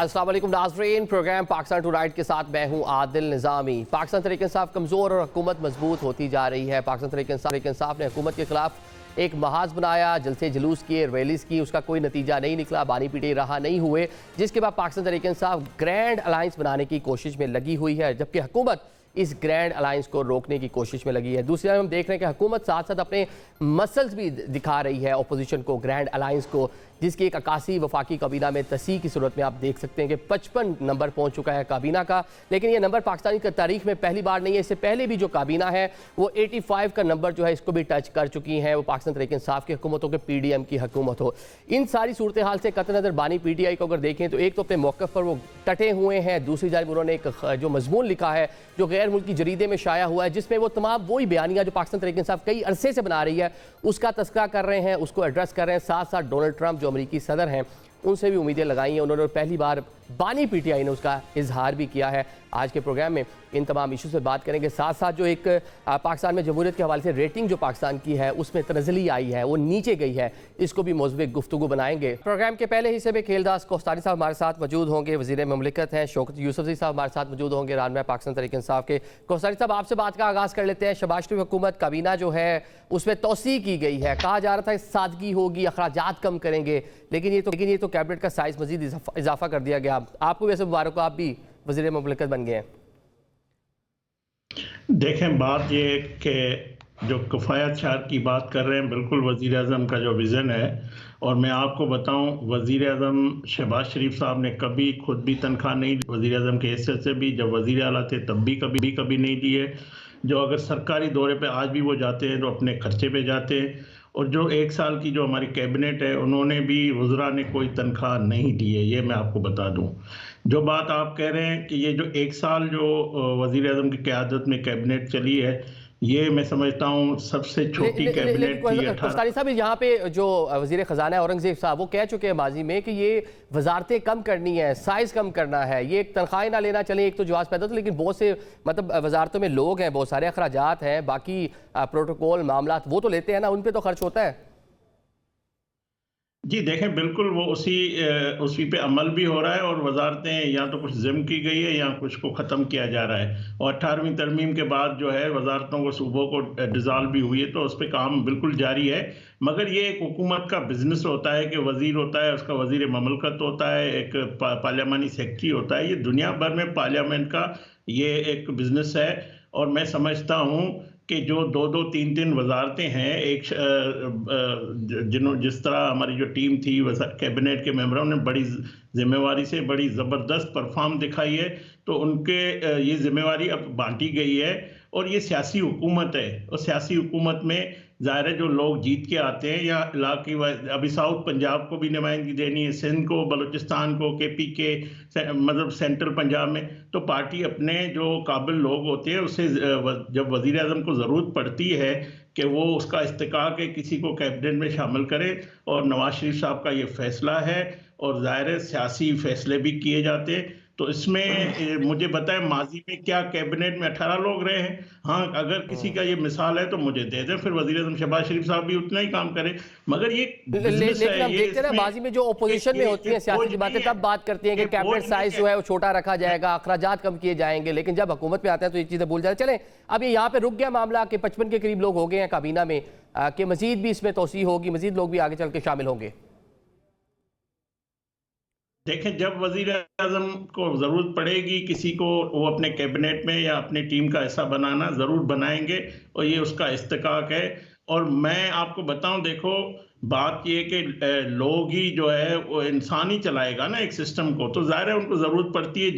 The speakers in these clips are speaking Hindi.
अस्सलाम वालेकुम नाज़रीन, प्रोग्राम पाकिस्तान टुनाइट के साथ मैं हूं आदिल निज़ामी। पाकिस्तान तहरीक-ए-इंसाफ कमज़ोर और हुकूमत मजबूत होती जा रही है। पाकिस्तान तहरीक-ए-इंसाफ ने हुकूमत के खिलाफ एक महाज बनाया, जलसे जुलूस किए, रैलीज की, उसका कोई नतीजा नहीं निकला, बानी पीटे रहा नहीं हुए, जिसके बाद पाकिस्तान तहरीक-ए-इंसाफ ग्रैंड अलायंस बनाने की कोशिश में लगी हुई है, जबकि हुकूमत इस ग्रैंड अलायंस को रोकने की कोशिश में लगी है। दूसरी तरफ हम देख रहे हैं कि हुकूमत साथ साथ अपने मसल्स भी दिखा रही है अपोजिशन को, ग्रैंड अलायंस को, जिसकी एक 81 वफाकी काबीना में तसी की सूरत में आप देख सकते हैं कि 55 नंबर पहुंच चुका है काबीना का। लेकिन ये नंबर पाकिस्तानी की तारीख में पहली बार नहीं है, इससे पहले भी जो काबीना है वो 85 का नंबर जो है इसको भी टच कर चुकी है। वो पाकिस्तान तहरीक-ए-इंसाफ की हुकूमत हो कि PDM की हुकूमत हो, इन सारी सूरत हाल से कतई नज़र बानी PTI को अगर देखें तो एक तो अपने मौक़िफ़ पर वो टटे हुए हैं, दूसरी जानिब उन्होंने एक जो मजमून लिखा है जो गैर मुल्की जरीदे में शाया हुआ है, जिसमें वो तमाम वही बयानियाँ जो पाकिस्तान तहरीक-ए-इंसाफ कई अरसे से बना रही है उसका तस्करा कर रहे हैं, उसको एड्रेस कर रहे हैं। साथ साथ डोनाल्ड ट्रंप जो अमरीकी सदर हैं उनसे भी उम्मीदें लगाई हैं उन्होंने, पहली बार बानी PTI ने उसका इजहार भी किया है। आज के प्रोग्राम में इन तमाम इशूज़ पर बात करेंगे। साथ साथ जो एक पाकिस्तान में जमहूरियत के हवाले से रेटिंग जो पाकिस्तान की है उसमें तनज़ली आई है, वो नीचे गई है, इसको भी मौज़ूद गुफ्तगू बनाएंगे। प्रोग्राम के पहले हिस्से में खेलदास कोस्तानी साहब हमारे साथ मौजूद होंगे, वज़ीर ममलिकत हैं शौकत यूसुफ़ज़ई साहब हमारे साथ मौजूद होंगे, रहनुमा पाकिस्तान तहरीक-ए-इंसाफ के। कोस्तानी साहब, आपसे बात का आगाज़ कर लेते हैं। शहबाज शरीफ हुकूमत काबीना जो है उसमें तोसी की गई है, कहा जा रहा था सादगी होगी, अखराजात कम करेंगे, लेकिन ये तो कैबिनेट का साइज़ मज़ीद इजाफा कर दिया गया। आपको वैसे मुबारक, आप भी वज़ीर ममलिकत बन गए हैं। देखें, बात ये कि जो किफ़ायत शार की बात कर रहे हैं, बिल्कुल वज़ीर आज़म का जो विज़न है, और मैं आपको बताऊं वज़ीर आज़म शहबाज शरीफ साहब ने कभी खुद भी तनख्वाह नहीं, वज़ीर आज़म के हैसियत से भी जब वज़ीर आला थे तब भी कभी नहीं दिए। जो अगर सरकारी दौरे पे आज भी वो जाते हैं तो अपने खर्चे पे जाते हैं, और जो 1 साल की जो हमारी कैबिनेट है उन्होंने भी वज़रा ने कोई तनख्वाह नहीं दी है, ये मैं आपको बता दूं। जो बात आप कह रहे हैं कि ये जो 1 साल जो वज़ीर आज़म की क़यादत में कैबिनेट चली है, ये मैं समझता हूँ सबसे छोटी कैबिनेट थी। कोस्तानी साहब, यहाँ पे जो वज़ीर ख़जाना औरंगज़ेब साहब वो कह चुके हैं माजी में कि ये वजारतें कम करनी है, साइज़ कम करना है, ये एक तनख्वाहें ना लेना चले, एक तो जवाब पैदा होता, लेकिन बहुत से मतलब वजारतों में लोग हैं, बहुत सारे अखराजात हैं, बाकी प्रोटोकॉल मामला वो तो लेते हैं ना, उन पर तो खर्च होता है। जी देखें, बिल्कुल वो उसी पे अमल भी हो रहा है, और वजारतें या तो कुछ ज़िम की गई है या कुछ को ख़त्म किया जा रहा है, और 18वीं तरमीम के बाद जो है वजारतों को सूबों को डिज़ाल्व भी हुई है, तो उस पर काम बिल्कुल जारी है। मगर ये एक हुकूमत का बिजनेस होता है कि वज़ीर होता है, उसका वज़ीर ममलकत होता है, एक पार्लियामानी सेक्रेटरी होता है। ये दुनिया भर में पार्लियामेंट का ये एक बिज़नेस है, और मैं समझता हूँ कि जो 2-2, 3-3 वजारतें हैं, जिस तरह हमारी जो टीम थी कैबिनेट के मेंबरों ने बड़ी जिम्मेवारी से बड़ी ज़बरदस्त परफॉर्म दिखाई है, तो उनके ये जिम्मेवारी अब बांटी गई है, और ये सियासी हुकूमत है, और सियासी हुकूमत में ज़ाहिर है जो लोग जीत के आते हैं, या इलाके अभी साउथ पंजाब को भी नुमाइंदगी देनी है, सिंध को, बलूचिस्तान को, KP के मतलब सेंट्रल पंजाब में, तो पार्टी अपने जो काबिल लोग होते हैं उससे जब वज़ीर आज़म को ज़रूरत पड़ती है कि वो उसका इस्तेकाक है किसी को कैबिनेट में शामिल करे, और नवाज शरीफ साहब का ये फैसला है, और ज़ाहिर है सियासी फैसले भी किए जाते हैं। तो इसमें मुझे बताएं माजी में क्या कैबिनेट में 18 लोग रहे हैं? हाँ, अगर किसी का ये मिसाल है तो मुझे दे दें, फिर वज़ीर आज़म शहबाज शरीफ साहब भी उतना ही काम करें। मगर ये बिजनेस है, हम देखते हैं ना माजी में जो ओपोजिशन में होती हैं सियासी बातें तब बात करती हैं कि कैबिनेट साइज जो है वो छोटा रखा जाएगा, अखराजात कम किए जाएंगे, लेकिन जब हुकूमत में आते हैं तो ये चीज़ें भूल जाते। चलें, अब ये यहाँ पे रुक गया मामला कि 55 के करीब लोग हो गए हैं काबीना में, कि मजीद भी इसमें तोसी होगी, मजीद लोग भी आगे चल के शामिल होंगे। देखें, जब वज़ीर आज़म को ज़रूरत पड़ेगी किसी को, वो अपने कैबिनेट में या अपनी टीम का हिस्सा बनाना ज़रूर बनाएंगे, और ये उसका इस्तेकाक है। और मैं आपको बताऊं, देखो बात ये कि लोग ही जो है वो इंसान ही चलाएगा ना एक सिस्टम को, तो ज़ाहिर है उनको ज़रूरत पड़ती है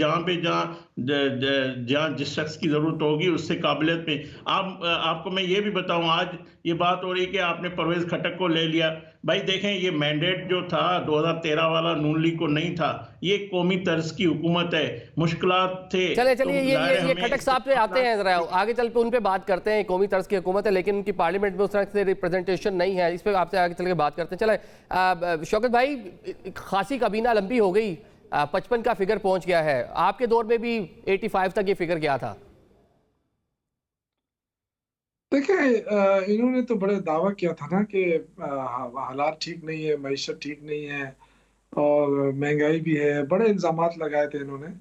जहाँ जिस शख्स की ज़रूरत होगी उससे काबिलियत में। आपको मैं ये भी बताऊं, आज ये बात हो रही कि आपने परवेज़ खटक को ले लिया। भाई देखें, ये मैंडेट जो था 2013 वाला नून लीग को नहीं था, ये कौमी तर्ज की हुकूमत है, मुश्किलात थे। चलिए ये खटक साहब पे आते हैं, जरा आगे चल पे उन पे बात करते हैं। कौमी तर्ज की हुकूमत है लेकिन उनकी पार्लियामेंट में उस तरह से रिप्रेजेंटेशन नहीं है, इस पर आपसे आगे चल के बात करते हैं। चले शौकत भाई, खासी काबीना लंबी हो गई, 55 का फिगर पहुंच गया है, आपके दौर में भी 85 तक ये फिगर गया था। देखिए, इन्होंने तो बड़े दावा किया था ना कि हालात ठीक नहीं है, मईशत ठीक नहीं है, और महंगाई भी है, बड़े इल्जामात लगाए थे इन्होंने।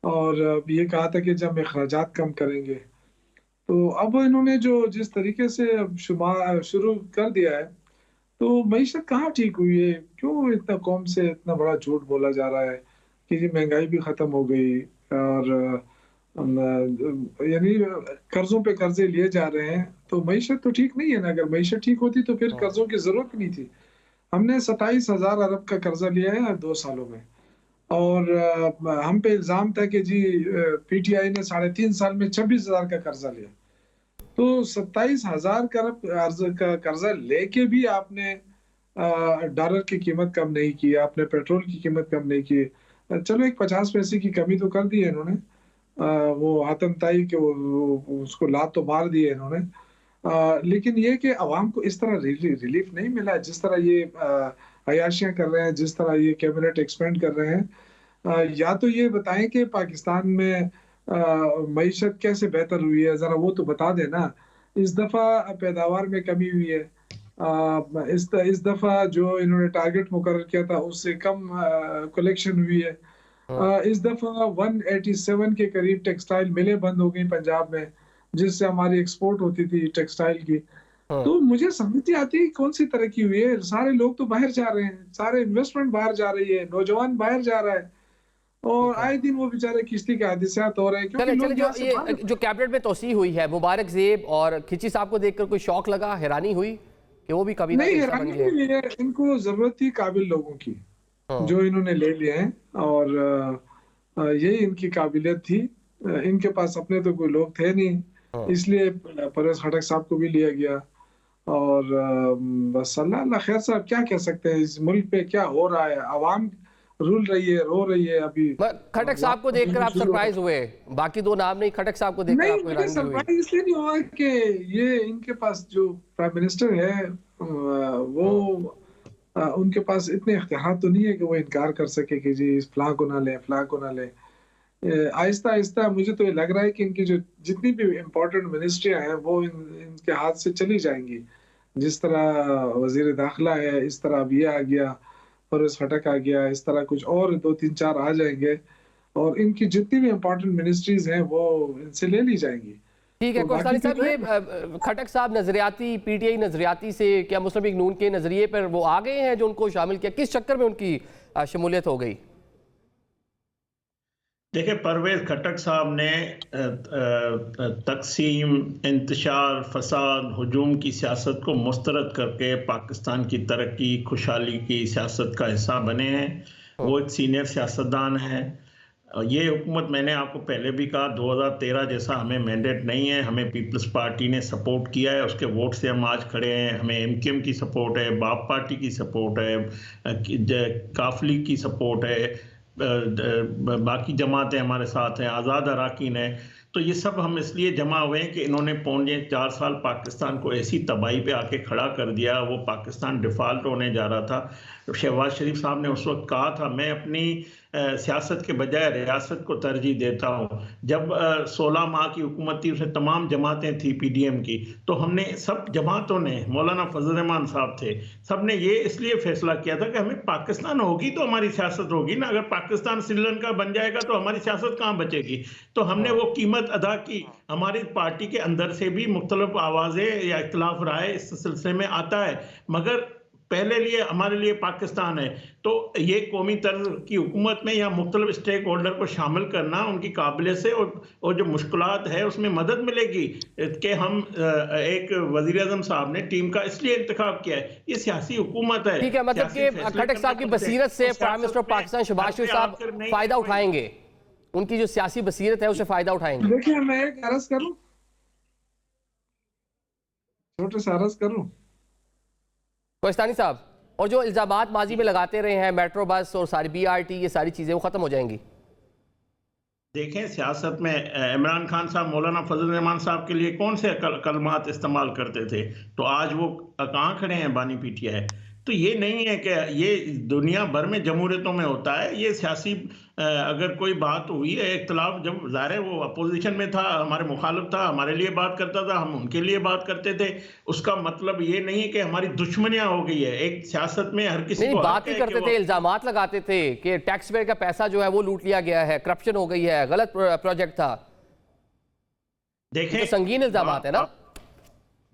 और ये कहा था कि जब अखराजात कम करेंगे, तो अब इन्होंने जो जिस तरीके से अब शुरू कर दिया है, तो मईशत कहाँ ठीक हुई है? क्यों इतना कौम से इतना बड़ा झूठ बोला जा रहा है कि जी महंगाई भी खत्म हो गई, और यानी कर्जों पे कर्जे लिए जा रहे हैं, तो मईशत तो ठीक नहीं है ना। अगर मईशत ठीक होती तो फिर कर्जों की जरूरत नहीं थी। हमने 27,000 अरब का कर्जा लिया है 2 सालों में, और हम पे इल्जाम था कि जी पीटीआई ने 3.5 साल में 26,000 का कर्जा लिया। तो 27,000 का कर्जा लेके भी आपने डॉलर की कीमत कम नहीं की, आपने पेट्रोल की कीमत कम नहीं की। चलो एक 50 पैसे की कमी तो कर दी है इन्होंने, वो हातम ताई के उसको लात तो मार दी है इन्होंने। लेकिन ये कि अवाम को इस तरह रिलीफ नहीं मिला जिस तरह ये अयाशियां कर रहे हैं, जिस तरह ये कैबिनेट एक्सपेंड कर रहे हैं। या तो ये बताएं कि पाकिस्तान में मईशत कैसे बेहतर हुई है, जरा वो तो बता देना। इस दफा पैदावार में कमी हुई है, इस दफा जो इन्होंने टारगेट मुकर्रर किया था उससे कम कलेक्शन हुई है। इस दफा 187 के करीब टेक्सटाइल मिलें बंद हो गई पंजाब में, जिससे हमारी एक्सपोर्ट होती थी टेक्सटाइल की। तो मुझे समझ नहीं आती कौन सी तरक्की हुई है। सारे लोग तो बाहर जा रहे हैं, सारे इन्वेस्टमेंट बाहर जा रही है, नौजवान बाहर जा रहा है, और आए दिन वो बेचारे किश्ती के हादसात हो रहे हैं क्योंकि चले लोग चले जो ये जो कैबिनेट में तोसी हुई है, मुबारक जेब और खिची साहब को देखकर कोई शौक लगा, हैरानी हुई कि वो भी कभी ना नहीं, हिस्सा बन हैरानी गए? नहीं है। इनको जरूरत थी काबिल लोगों की, जो इन्होंने ले लिए हैं, और यही इनकी काबिलियत थी। इनके पास अपने तो कोई लोग थे नहीं, इसलिए परवेज खटक साहब को भी लिया गया। और बस अल्लाह अल्लाह खैर। साहब क्या कह सकते हैं, इस मुल्क पे क्या हो रहा है? आवाम रुल रही है, रो रही है। अभी खटक साहब को देखकर आप सरप्राइज हुए? बाकी दो नाम नहीं, खटक साहब को देखकर नहीं, आपको मुझे हैरानी हुई? सरप्राइज इसलिए नहीं हुआ कि ये इनके पास जो प्राइम मिनिस्टर है, वो उनके पास इतने इख्तियार तो नहीं है कि वो इनकार कर सके कि जी इस फलां को ना ले, फलां को ना ले। आहिस्ता आहिस्ता मुझे तो ये लग रहा है कि इनकी जो जितनी भी इम्पोर्टेंट मिनिस्ट्रियां हैं वो इनके हाथ से चली जाएंगी। जिस तरह वजीर दाखिला है, इस तरह अब ये आ गया, परवेज खटक आ गया, इस तरह कुछ और 2 3 4 आ जाएंगे, और इनकी जितनी भी इम्पोर्टेंट मिनिस्ट्रीज हैं वो इनसे ले ली जाएंगी। ठीक है तो कोस्तानी बाकी साहब, ये खटक साहब नजरियाती पीटीआई नजरियाती से क्या मुस्लिम लीग नून के नजरिए पर वो आ गए हैं जो उनको शामिल किया? किस चक्कर में उनकी शमूलियत हो गई? देखिए, परवेज खटक साहब ने तकसीम, इंतशार, फसाद, हुजूम की सियासत को मुस्तरद करके पाकिस्तान की तरक्की, खुशहाली की सियासत का हिस्सा बने हैं। वो एक सीनियर सियासतदान है। ये हुकूमत, मैंने आपको पहले भी कहा, 2013 जैसा हमें मैंडेट नहीं है। हमें पीपल्स पार्टी ने सपोर्ट किया है, उसके वोट से हम आज खड़े हैं। हमें एमकेएम की सपोर्ट है, बाप पार्टी की सपोर्ट है, काफली की सपोर्ट है, बाकी जमातें हमारे साथ हैं, आज़ाद अराकीन है। तो ये सब हम इसलिए जमा हुए हैं कि इन्होंने 4.5 साल पाकिस्तान को ऐसी तबाही पे आके खड़ा कर दिया। वो पाकिस्तान डिफ़ाल्ट होने जा रहा था। शहबाज शरीफ साहब ने उस वक्त कहा था, मैं अपनी सियासत के बजाय रियासत को तरजीह देता हूँ। जब 16 माह की हुकूमत थी, उसमें तमाम जमातें थी पीडीएम की, तो हमने सब जमातों ने, मौलाना फजल रहमान साहब थे, सब ने ये इसलिए फैसला किया था कि हमें पाकिस्तान होगी तो हमारी सियासत होगी ना। अगर पाकिस्तान श्रीलंका बन जाएगा तो हमारी सियासत कहाँ बचेगी? तो हमने वो कीमत अदा की। हमारी पार्टी के अंदर से भी मुख्तलिफ आवाज़ें या इख्तलाफ राय इस सिलसिले में आता है, मगर पहले लिए हमारे लिए पाकिस्तान है। तो ये कौमी तर्ज की हुकूमत में या मुख्तलिफ स्टेक होल्डर को शामिल करना उनकी काबिलियत से, और जो मुश्किलात है उसमें मदद मिलेगी कि हम एक वज़ीर आज़म साहब ने टीम का इसलिए इंतखाब किया है। ये सियासी हुकूमत है। ठीक है, मतलब कि खटक साहब की बसीरत से प्राइम मिनिस्टर पाकिस्तान शहबाज शरीफ साहब फायदा उठाएंगे, उनकी जो सियासी बसीरत है उससे फायदा उठाएंगे। देखिए, मैं एक अर्ज करूं, छोटे सा अर्ज करूं कोस्तानी साहब, और जो इल्जामात माजी में लगाते रहे हैं, मेट्रो बस और सारी बीआरटी, ये सारी चीजें वो खत्म हो जाएंगी? देखें, सियासत में इमरान खान साहब मौलाना फजल रहमान साहब के लिए कौन से कलमात इस्तेमाल करते थे, तो आज वो कहाँ खड़े हैं बानी पीटीआई। तो ये नहीं है कि ये दुनिया भर में जमहूरियतों में होता है। ये सियासी अगर कोई बात हुई है इख्तलाफ, जब ज़ाहिर है वो अपोजिशन में था, हमारे मुखालिफ था, हमारे लिए बात करता था, हम उनके लिए बात करते थे, उसका मतलब ये नहीं है कि हमारी दुश्मनियां हो गई है। एक सियासत में हर किसी नहीं, को बात ही करते थे, इल्जामात लगाते थे कि टैक्स पेयर का पैसा जो है वो लूट लिया गया है, करप्शन हो गई है, गलत प्रोजेक्ट था। देखें, तो संगीन इल्जामात है ना।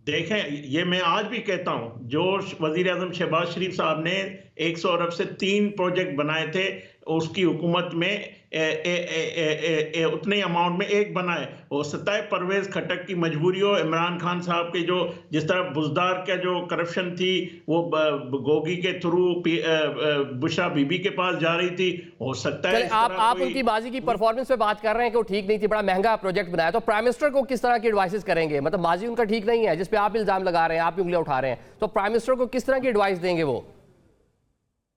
देखें, ये मैं आज भी कहता हूं, जो वजीर आजम शहबाज शरीफ साहब ने 100 अरब से 3 प्रोजेक्ट बनाए थे उसकी हुकूमत में, उतने अमाउंट में एक बनाए, वो सताए परवेज खटक की मजबूरी हो, इमरान खान साहब के जो जिस तरह बुजदार का जो करप्शन थी वो गोगी के थ्रू बुशरा बीबी के पास जा रही थी, हो सकता है आप उनकी बाजी की परफॉर्मेंस पे बात कर रहे हैं कि वो ठीक नहीं थी, बड़ा महंगा प्रोजेक्ट बनाया, तो प्राइम मिनिस्टर को किस तरह की एडवाइस करेंगे? मतलब बाजी उनका ठीक नहीं है जिस पे आप इल्जाम लगा रहे हैं, आप उंगलियां उठा रहे हैं, तो प्राइम मिनिस्टर को किस तरह की एडवाइस देंगे वो?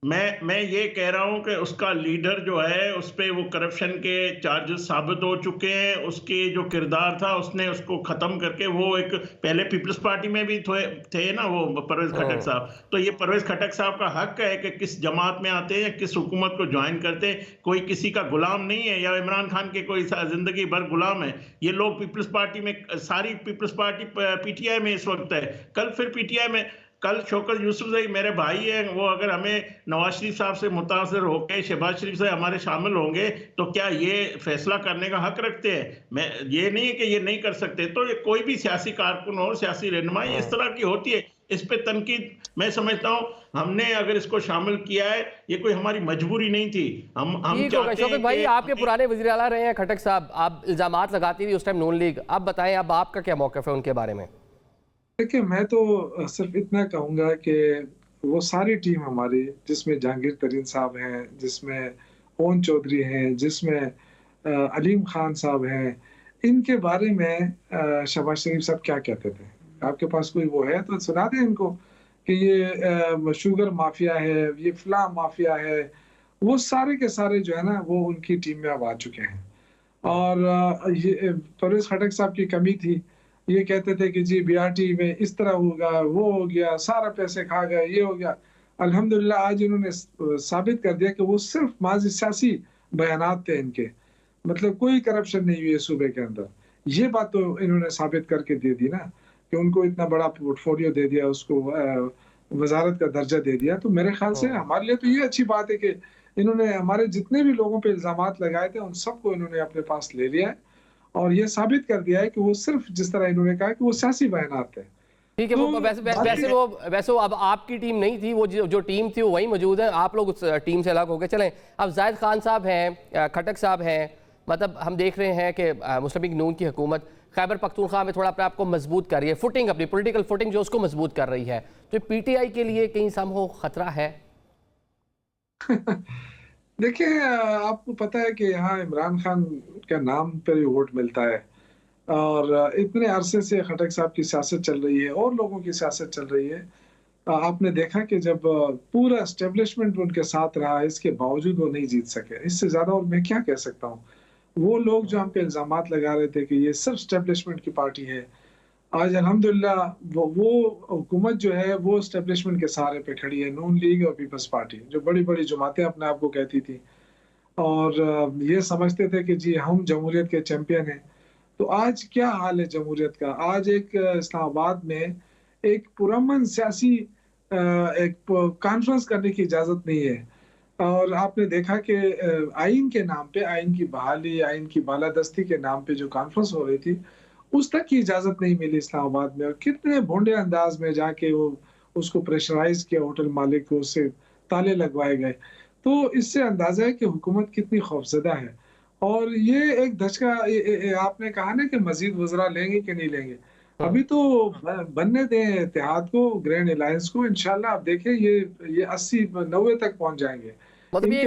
मैं ये कह रहा हूं कि उसका लीडर जो है उस पे वो करप्शन के चार्जेस साबित हो चुके हैं, उसके जो किरदार था उसने उसको खत्म करके, वो एक पहले पीपल्स पार्टी में भी थे ना वो परवेज खटक साहब, तो ये परवेज खटक साहब का हक है कि किस जमात में आते हैं या किस हुकूमत को ज्वाइन करते हैं, कोई किसी का गुलाम नहीं है या इमरान खान के कोई जिंदगी भर गुलाम है। ये लोग पीपल्स पार्टी में, सारी पीपल्स पार्टी पीटीआई में इस वक्त है, कल फिर पीटीआई में, कल शौकत यूसुफजई मेरे भाई हैं, वो अगर हमें नवाज शरीफ साहब से मुतासर होकर शहबाज शरीफ से हमारे शामिल होंगे तो क्या ये फैसला करने का हक रखते हैं? मैं ये नहीं है कि ये नहीं कर सकते। तो ये कोई भी सियासी कारकुन हो, सियासी रहनुमाई इस तरह की होती है, इस पे तनकीद मैं समझता हूँ हमने अगर इसको शामिल किया है, ये कोई हमारी मजबूरी नहीं थी। हम चाहते हैं भाई, आपके पुराने वज़ीर आला रहे हैं खटक साहब, आप इल्जामात लगाती थी उस टाइम नून लीग, अब बताएं अब आपका क्या मौक़िफ़ है उनके बारे में? देखिए, मैं तो सिर्फ इतना कहूँगा कि वो सारी टीम हमारी, जिसमें जहांगीर तरीन साहब हैं, जिसमें ओन चौधरी हैं, जिसमें अलीम खान साहब हैं, इनके बारे में शहबाज शरीफ साहब क्या कहते थे? आपके पास कोई वो है तो सुना दें इनको कि ये शुगर माफिया है, ये फलां माफिया है। वो सारे के सारे जो है ना वो उनकी टीम में अब आ चुके हैं। और ये परवेज खटक साहब की कमी थी, ये कहते थे कि जी बीआरटी में इस तरह होगा, वो हो गया, सारा पैसे खा गए, ये हो गया। अल्हम्दुलिल्लाह आज इन्होंने साबित कर दिया कि वो सिर्फ माजी सियासी बयानात थे इनके, मतलब कोई करप्शन नहीं हुई है सूबे के अंदर। ये बात तो इन्होंने साबित करके दे दी ना कि उनको इतना बड़ा पोर्टफोलियो दे दिया, उसको वजारत का दर्जा दे दिया। तो मेरे ख्याल से हमारे लिए तो ये अच्छी बात है कि इन्होंने हमारे जितने भी लोगों पे इल्जामात लगाए थे उन सबको इन्होंने अपने पास ले लिया है और ये साबित कर दिया है कि वो सिर्फ जिस तरह इन्होंने कहा कि वो सियासी बयानात थे। ठीक है, वो वैसे अब आपकी टीम नहीं थी, वो जो टीम थी वो वही मौजूद है, आप लोग उस टीम से अलग हो गए। चलें, अब जाहिद खान साहब हैं, खटक साहब हैं, मतलब हम देख रहे हैं कि मुस्लिम लीग नून की हुकूमत खैबर पख्तूनख्वा में थोड़ा अपने आप को मजबूत कर रही है, फुटिंग, अपनी पॉलिटिकल फुटिंग जो उसको मजबूत कर रही है, तो पीटीआई के लिए कहीं समहो खतरा है? देखिए, आपको पता है कि यहाँ इमरान खान का नाम पर ही वोट मिलता है और इतने अरसे से खटक साहब की सियासत चल रही है और लोगों की सियासत चल रही है। आपने देखा कि जब पूरा एस्टेब्लिशमेंट उनके साथ रहा, इसके बावजूद वो नहीं जीत सके। इससे ज्यादा और मैं क्या कह सकता हूँ? वो लोग जो हम पे इल्जामात लगा रहे थे कि ये सिर्फ एस्टेब्लिशमेंट की पार्टी है, आज अल्हम्दुलिल्लाह वो हुकूमत जो है वो एस्टेब्लिशमेंट के सहारे पे खड़ी है। नून लीग और पीपल्स पार्टी जो बड़ी बड़ी जमातें अपने आप को कहती थी और ये समझते थे कि जी हम जमहूरियत के चैंपियन हैं। तो आज क्या हाल है जमहूरियत का? आज एक इस्लामाबाद में एक पुरअमन सियासी एक कॉन्फ्रेंस करने की इजाजत नहीं है और आपने देखा कि आइन के नाम पे, आइन की बहाली, आइन की बालादस्ती के नाम पे जो कॉन्फ्रेंस हो रही थी उस तक की इजाजत नहीं मिली इस्लामाबाद में और कितने भोंडे अंदाज में जाके वो उसको प्रेशराइज किया, होटल मालिक को, उससे ताले लगवाए गए। तो इससे अंदाजा है कि हुकूमत कितनी खौफजदा है और ये एक धचका। आपने कहा ना कि मजीद वज़रा लेंगे कि नहीं लेंगे, अभी तो बनने दें इत्तेहाद को, ग्रैंड अलायंस को, इंशाल्लाह आप देखें ये 80-90 तक पहुंच जाएंगे। मतलब ये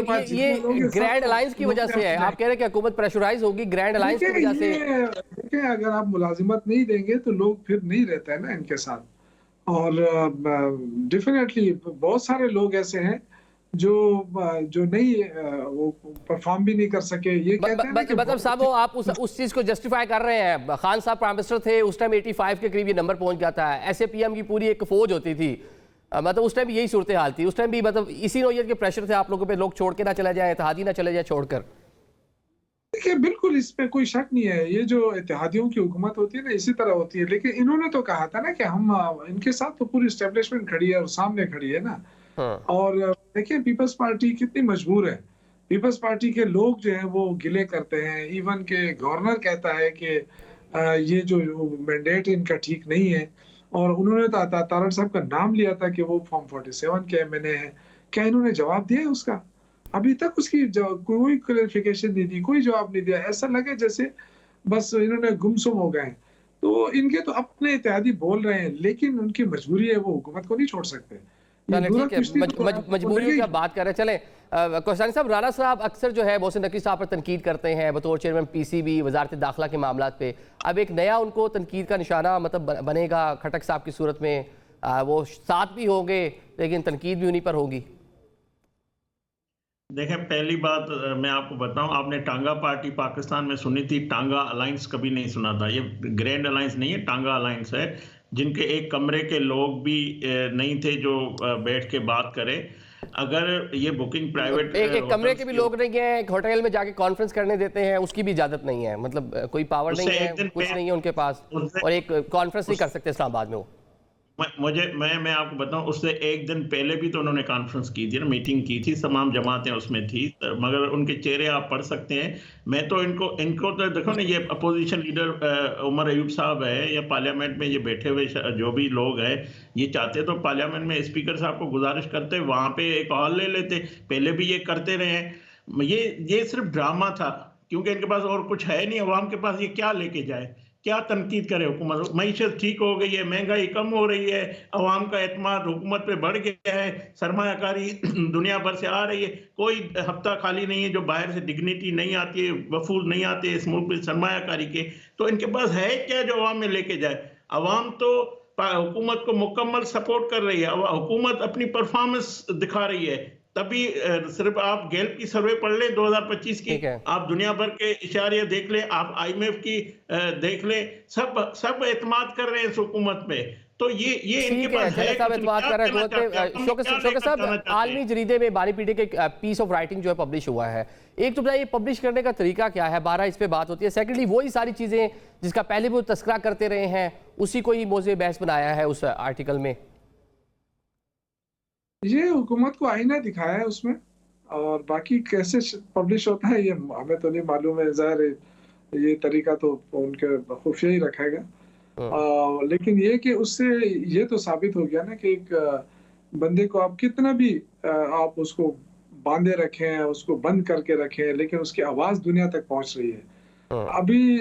ग्रैंड अलायंस की वजह से है? आप कह रहे हैं कि हुकूमत प्रेशराइज होगी ग्रैंड अलायंस की वजह से? देखिए, अगर आप मुलाजिमत नहीं देंगे तो लोग फिर नहीं रहते हैं ना इनके साथ और डेफिनेटली बहुत सारे लोग ऐसे हैं जो नहीं वो परफॉर्म भी नहीं कर सके। ये कहते हैं कि मतलब साहब वो आप उस चीज को जस्टिफाई कर रहे हैं। खान साहब प्राइम मिनिस्टर थे उस टाइम, 85 के करीब ये नंबर पहुंच गया था, SAPM की पूरी एक फौज होती थी, मतलब उस टाइम भी यही सूरत हाल थी, उस टाइम भी मतलब इसी नौयत के प्रेशर थे आप लोगों पे, लोग छोड़ के ना चले जाए, इत्तेहादी ना चले जाए छोड़कर। देखिए बिल्कुल इस पे कोई शक नहीं है, ये जो इत्तेहादियों की हुकूमत होती है ना इसी तरह होती है, लेकिन इन्होंने तो कहा था ना कि हम इनके साथ तो पूरी एस्टेब्लिशमेंट खड़ी है और सामने खड़ी है ना। हाँ। और देखिए पीपल्स पार्टी कितनी मजबूर है। पीपल्स पार्टी के लोग जो हैं वो गिले करते हैं, इवन के गवर्नर कहता है कि ये जो मैंडेट इनका ठीक नहीं है। और उन्होंने तारड़ साहब का नाम लिया था कि वो फॉर्म 47 के एमएनए हैं। क्या इन्होंने जवाब दिया है उसका? अभी तक उसकी कोई क्लैरिफिकेशन नहीं दी, कोई जवाब नहीं दिया। ऐसा लगे जैसे बस इन्होंने गुमसुम हो गए हैं। तो इनके तो अपने इत्तेहादी बोल रहे हैं, लेकिन उनकी मजबूरी है, वो हुकूमत को नहीं छोड़ सकते। ये चलें ठीक है, दूरदृष्टि तो आपको मजबूरियों की लगेगी। आप बात कर रहे हैं। चलें कोसानी साहब, राणा साहब अक्सर जो है मोहसिन नकवी साहब पर तनकीद करते हैं बतौर चेयरमैन पीसीबी, वजारत दाखिला के मामलात पे। अब एक नया उनको तनकीद का निशाना मतलब बनेगा खटक साहब की सूरत में, वो साथ भी होंगे लेकिन तनकीद भी उन्हीं पर होगी। देखें, पहली बात मैं आपको बताऊं, आपने टांगा पार्टी पाकिस्तान में सुनी थी, टांगा अलायंस कभी नहीं सुना था। ये ग्रैंड अलायंस नहीं है, टांगा अलायंस है, जिनके एक कमरे के लोग भी नहीं थे जो बैठ के बात करें। अगर ये बुकिंग प्राइवेट एक कमरे के भी लोग नहीं है, एक होटल में जाके कॉन्फ्रेंस करने देते हैं, उसकी भी इजाजत नहीं है, मतलब कोई पावर नहीं है, कुछ नहीं है उनके पास, और एक कॉन्फ्रेंस नहीं कर सकते इस्लामाबाद में वो। मैं आपको बताऊं, उससे एक दिन पहले भी तो उन्होंने कॉन्फ्रेंस की थी ना, मीटिंग की थी, तमाम जमातें उसमें थी, मगर उनके चेहरे आप पढ़ सकते हैं। मैं तो इनको तो देखो ना, ये अपोजिशन लीडर उमर अयूब साहब है, या पार्लियामेंट में ये बैठे हुए जो भी लोग हैं, ये चाहते तो पार्लियामेंट में स्पीकर साहब को गुजारिश करते, वहां पे एक हॉल ले लेते। पहले भी ये करते रहे हैं। ये सिर्फ ड्रामा था, क्योंकि इनके पास और कुछ है नहीं। अवाम के पास ये क्या लेके जाए, क्या तनकीद करे हुकूमत? मईशत ठीक हो गई है, महंगाई कम हो रही है, अवाम का एतमाद हुकूमत पे बढ़ गया है, सरमायाकारी दुनिया भर से आ रही है, कोई हफ्ता खाली नहीं है जो बाहर से डिग्निटी नहीं आती है, वफूद नहीं आते इस मुल्क में सरमायाकारी के। तो इनके पास है क्या जो अवाम में लेके जाए? अवाम तो हुकूमत को मुकम्मल सपोर्ट कर रही है, हुकूमत अपनी परफॉर्मेंस दिखा रही है। तभी सिर्फ आप गैल्प की सर्वे पढ़ लें 2025 की, आप दुनिया भर के इशारे देख लें, आप IMF की देख लें, सब एतमाद कर रहे हैं इस हुकूमत पे। तो ये इनके पास है शौकत साहब, आलमी जरीदे में बानी पीढ़ी के पीस ऑफ राइटिंग जो है पब्लिश हुआ है। एक तो बताइए पब्लिश करने का तरीका क्या है, 12 इस पे बात होती है। सेकेंडली वही सारी चीजें जिसका पहले भी वो तस्करा करते रहे हैं, उसी को ही मौज़े बहस बनाया है उस आर्टिकल में। ये हुकूमत को आईना दिखाया है उसमें, और बाकी कैसे पब्लिश होता है ये हमें तो नहीं मालूम है। ज़ाहिर है ये तरीका तो उनके खुफिया ही रखेगा। लेकिन ये कि उससे ये तो साबित हो गया ना कि एक बंदे को आप कितना भी आप उसको बांधे रखें, उसको बंद करके रखें, लेकिन उसकी आवाज़ दुनिया तक पहुंच रही है। अभी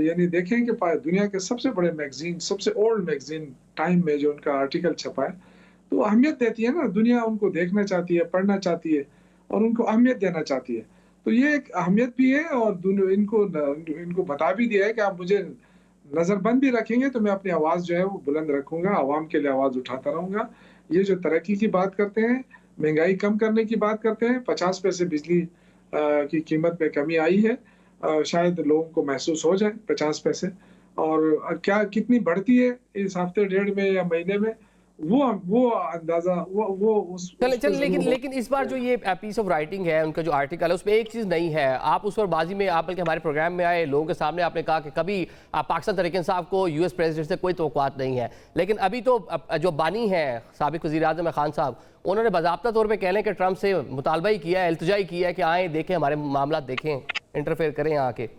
यानी देखें कि दुनिया के सबसे बड़े मैगजीन, सबसे ओल्ड मैगजीन टाइम में जो उनका आर्टिकल छपा है, तो अहमियत देती है ना, दुनिया उनको देखना चाहती है, पढ़ना चाहती है और उनको अहमियत देना चाहती है। तो ये एक अहमियत भी है, और इनको बता भी दिया है कि आप मुझे नजरबंद भी रखेंगे तो मैं अपनी आवाज़ जो है वो बुलंद रखूंगा, आवाम के लिए आवाज़ उठाता रहूंगा। ये जो तरक्की की बात करते हैं, महंगाई कम करने की बात करते हैं, 50 पैसे बिजली की कीमत में कमी आई है, शायद लोगों को महसूस हो जाए 50 पैसे, और क्या कितनी बढ़ती है इस हफ्ते डेढ़ में या महीने में, वो अंदाजा चल लेकिन इस बार जो ये पीस ऑफ राइटिंग है, उनका जो आर्टिकल है, उसमें एक चीज़ नहीं है। आप उस पर बाजी में, आप बल्कि हमारे प्रोग्राम में आए, लोगों के सामने आपने कहा कि कभी पाकिस्तान तहरीक इंसाफ को US प्रेसिडेंट से कोई तवक्कुआत नहीं है। लेकिन अभी तो जो बानी है साबिक वज़ीर आज़म खान साहब, उन्होंने बाज़ाब्ता तौर पर कह लें कि ट्रंप से मुतालबा ही किया है, इल्तिजा ही किया है कि आएँ देखें हमारे मामला, देखें, इंटरफेयर करें आके।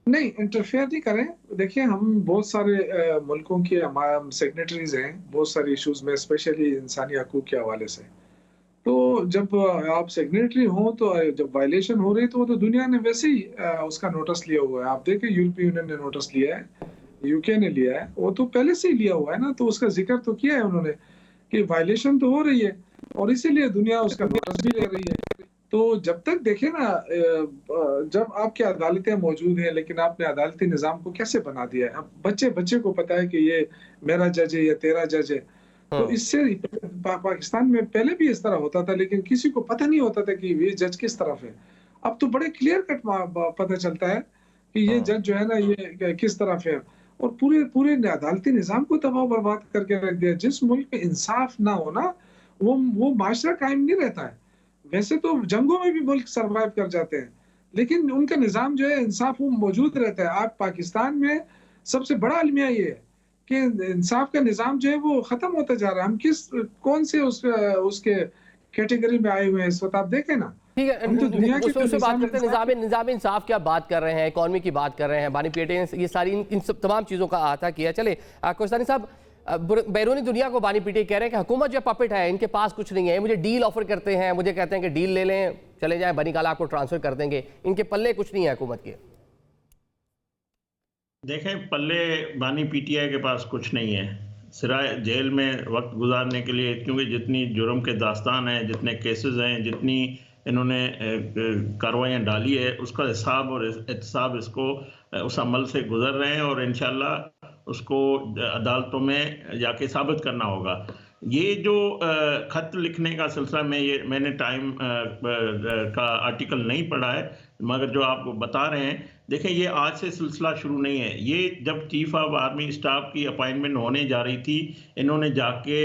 नहीं, इंटरफेयर नहीं करें। देखिए हम बहुत सारे मुल्कों के हमारे सेक्रेटरीज हैं बहुत सारे इश्यूज में, स्पेशली इंसानी हकूक के हवाले से। तो जब आप सेक्रेटरी हो तो जब वायलेशन हो रही तो वो तो दुनिया ने वैसे ही उसका नोटिस लिया हुआ है। आप देखें यूरोपीय यूनियन ने नोटिस लिया है, UK ने लिया है, वो तो पहले से ही लिया हुआ है ना, तो उसका जिक्र तो किया है उन्होंने कि वायलेशन तो हो रही है और इसीलिए दुनिया उसका नोटिस भी ले रही है। तो जब तक देखें ना, जब आपकी अदालतें मौजूद हैं, लेकिन आपने अदालती निज़ाम को कैसे बना दिया है। अब बच्चे को पता है कि ये मेरा जज है या तेरा जज है। तो इससे पाकिस्तान में पहले भी इस तरह होता था, लेकिन किसी को पता नहीं होता था कि ये जज किस तरफ है। अब तो बड़े क्लियर कट पता चलता है कि ये जज जो है ना ये किस तरफ है। और पूरे पूरे अदालती निज़ाम को तबाह बर्बाद करके रख दिया। जिस मुल्क में इंसाफ ना हो ना, वो माशरा कायम नहीं रहता है। वैसे तो जंगों में भी मुल्क सर्वाइव कर जाते हैं, लेकिन उनका निज़ाम जो है इंसाफ वो मौजूद रहता है। आप पाकिस्तान में सबसे बड़ा अलमिया ये है कि इंसाफ का निज़ाम जो है वो ख़त्म होता जा रहा है। हम कौन से उसके कैटेगरी में आए हुए हैं इस वक़्त आप देखें ना। ठीक है, हम तो दुनिया के उससे बात करते हैं। इंसाफ निज़ाम इंसाफ की आप बात कर रहे हैं, इकॉनमी की बात कर रहे हैं, बानी पीटे ने ये सारी इन सब तमाम चीज़ों का अहाता किया। चले कोस्तानी साहब, बैरूनी दुनिया को बानी पीटे कह रहे हैं कि हुकूमत जो पपेट है, इनके पास कुछ नहीं है, मुझे डील ऑफर करते हैं, मुझे कहते हैं कि डील ले लें, चले जाएं, बनी काला आपको ट्रांसफर कर देंगे, इनके पल्ले कुछ नहीं है हुकूमत के। देखें, पल्ले बानी पीटीआई के पास कुछ नहीं है सिवाय जेल में वक्त गुजारने के लिए, क्योंकि जितनी जुर्म के दास्तान हैं, जितने केसेस हैं, जितनी इन्होंने कार्रवाइयाँ डाली है, उसका हिसाब और एहतसाब इसको उस अमल से गुजर रहे हैं और इंशाल्लाह उसको अदालतों में जाके साबित करना होगा। ये जो खत लिखने का सिलसिला मैंने टाइम का आर्टिकल नहीं पढ़ा है, मगर जो आप बता रहे हैं, देखें ये आज से सिलसिला शुरू नहीं है। ये जब चीफ ऑफ आर्मी स्टाफ की अपॉइंटमेंट होने जा रही थी, इन्होंने जाके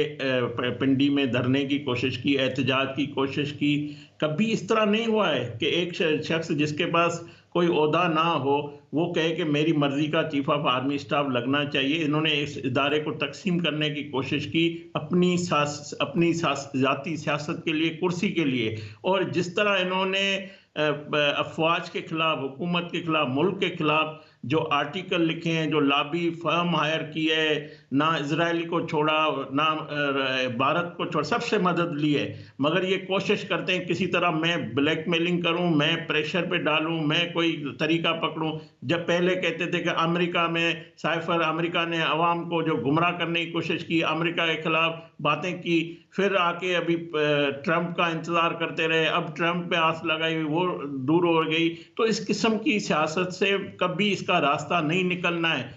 पिंडी में धरने की कोशिश की, एहतजाज की कोशिश की। कभी इस तरह नहीं हुआ है कि एक शख्स जिसके पास कोई ओहदा ना हो वो कहे कि मेरी मर्जी का चीफ ऑफ आर्मी स्टाफ लगना चाहिए। इन्होंने इस इदारे को तकसीम करने की कोशिश की अपनी जाती सियासत के लिए, कुर्सी के लिए। और जिस तरह इन्होंने अफवाज के खिलाफ, हुकूमत के खिलाफ, मुल्क के खिलाफ जो आर्टिकल लिखे हैं, जो लॉबी फर्म हायर की है, ना इजरायली को छोड़ा, ना भारत को छोड़ा, सबसे मदद ली है, मगर ये कोशिश करते हैं किसी तरह मैं ब्लैकमेलिंग करूं, मैं प्रेशर पे डालूं, मैं कोई तरीका पकड़ूं। जब पहले कहते थे कि अमेरिका में साइफर, अमेरिका ने अवाम को जो गुमराह करने की कोशिश की, अमेरिका के खिलाफ बातें की, फिर आके अभी ट्रंप का इंतजार करते रहे, अब ट्रंप पे आस लगाई, वो दूर हो गई। तो इस किस्म की सियासत से कभी इसका रास्ता नहीं निकलना है।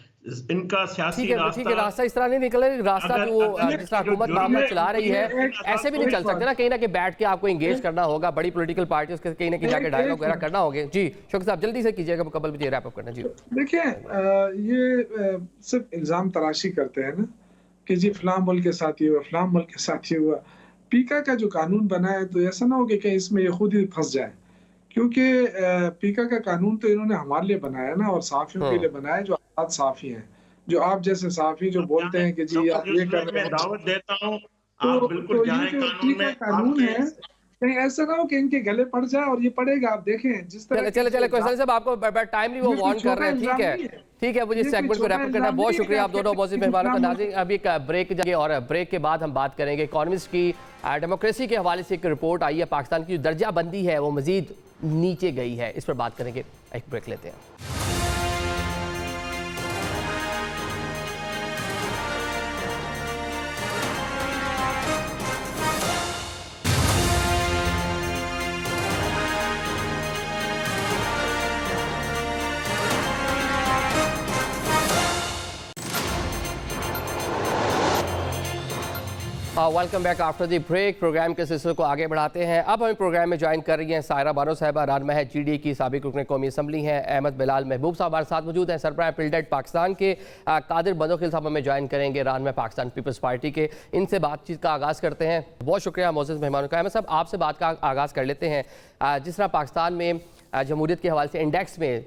इनका सियासी रास्ता इस तरह नहीं निकल रहा। रास्ता जो जिस तरह हुकूमत मामला चला रही है, ऐसे भी नहीं चल सकते ना। कहीं ना कहीं बैठ के आपको एंगेज करना होगा, बड़ी पॉलिटिकल पार्टी उसके कहीं ना कहीं जाके डायलॉग वगैरह करना होगा। जी शुक्र साहब, जल्दी से कीजिएगा मुकम्मल, मुझे रैप अप करना। जी देखिए, ये सिर्फ इल्जाम तराशी करते हैं ना कि जी फलां मुल्क के साथ ही हुआ, फलां मुल्क के साथ ही हुआ। पीका का जो कानून बना है तो ऐसा ना हो कि कहीं इसमें ये खुद ही फंस जाए, क्योंकि पीका का कानून तो इन्होंने हमारे लिए बनाया ना, और सहाफियों के लिए बनाया जो आजाद सहाफी हैं, जो आप जैसे सहाफी जो बोलते हैं कि जी आप ये कर रहे हैं। दावत देता हूं, तो ये जो पीका कानून है, कहीं ऐसा ना हो कि इनके गले पड़ जाए, और ये पड़ेगा। आप देखें जिस तरह चले कोई साहब आपको टाइम नहीं, वो वार्न कर रहे हैं। ठीक है, मुझे इस सेगमेंट को रैप करना है। बहुत शुक्रिया आप दोनों मौजूद मेहमानों का। नाज़रीन, अभी एक ब्रेक जाएंगे और ब्रेक के बाद हम बात करेंगे इकोनॉमिस्ट की डेमोक्रेसी के हवाले से एक रिपोर्ट आई है, पाकिस्तान की जो दर्जाबंदी है वो मजीद नीचे गई है, इस पर बात करेंगे। एक ब्रेक लेते हैं। Welcome back after the break. Program के सिलसिले को आगे बढ़ाते हैं। अब हमें प्रोग्राम में ज्वाइन कर रही हैं सायरा बानो साहिबा, रहनुमा है GDA की, साबिक रुकन कौमी असम्बली हैं। अहमद बिलाल महबूब साहब हमारे साथ मौजूद हैं, सरबराह पिल्डेट पाकिस्तान के। कादिर बदोखिल साहब हमें ज्वाइन करेंगे, रहनुमा पाकिस्तान पीपल्स पार्टी के। इनसे बातचीत का आगाज़ करते हैं। बहुत शुक्रिया मौजूद मेहमानों का। अहमद साहब, आपसे बात का आगाज़ कर लेते हैं। जिस तरह पाकिस्तान में जमहूरियत के हवाले से इंडेक्स में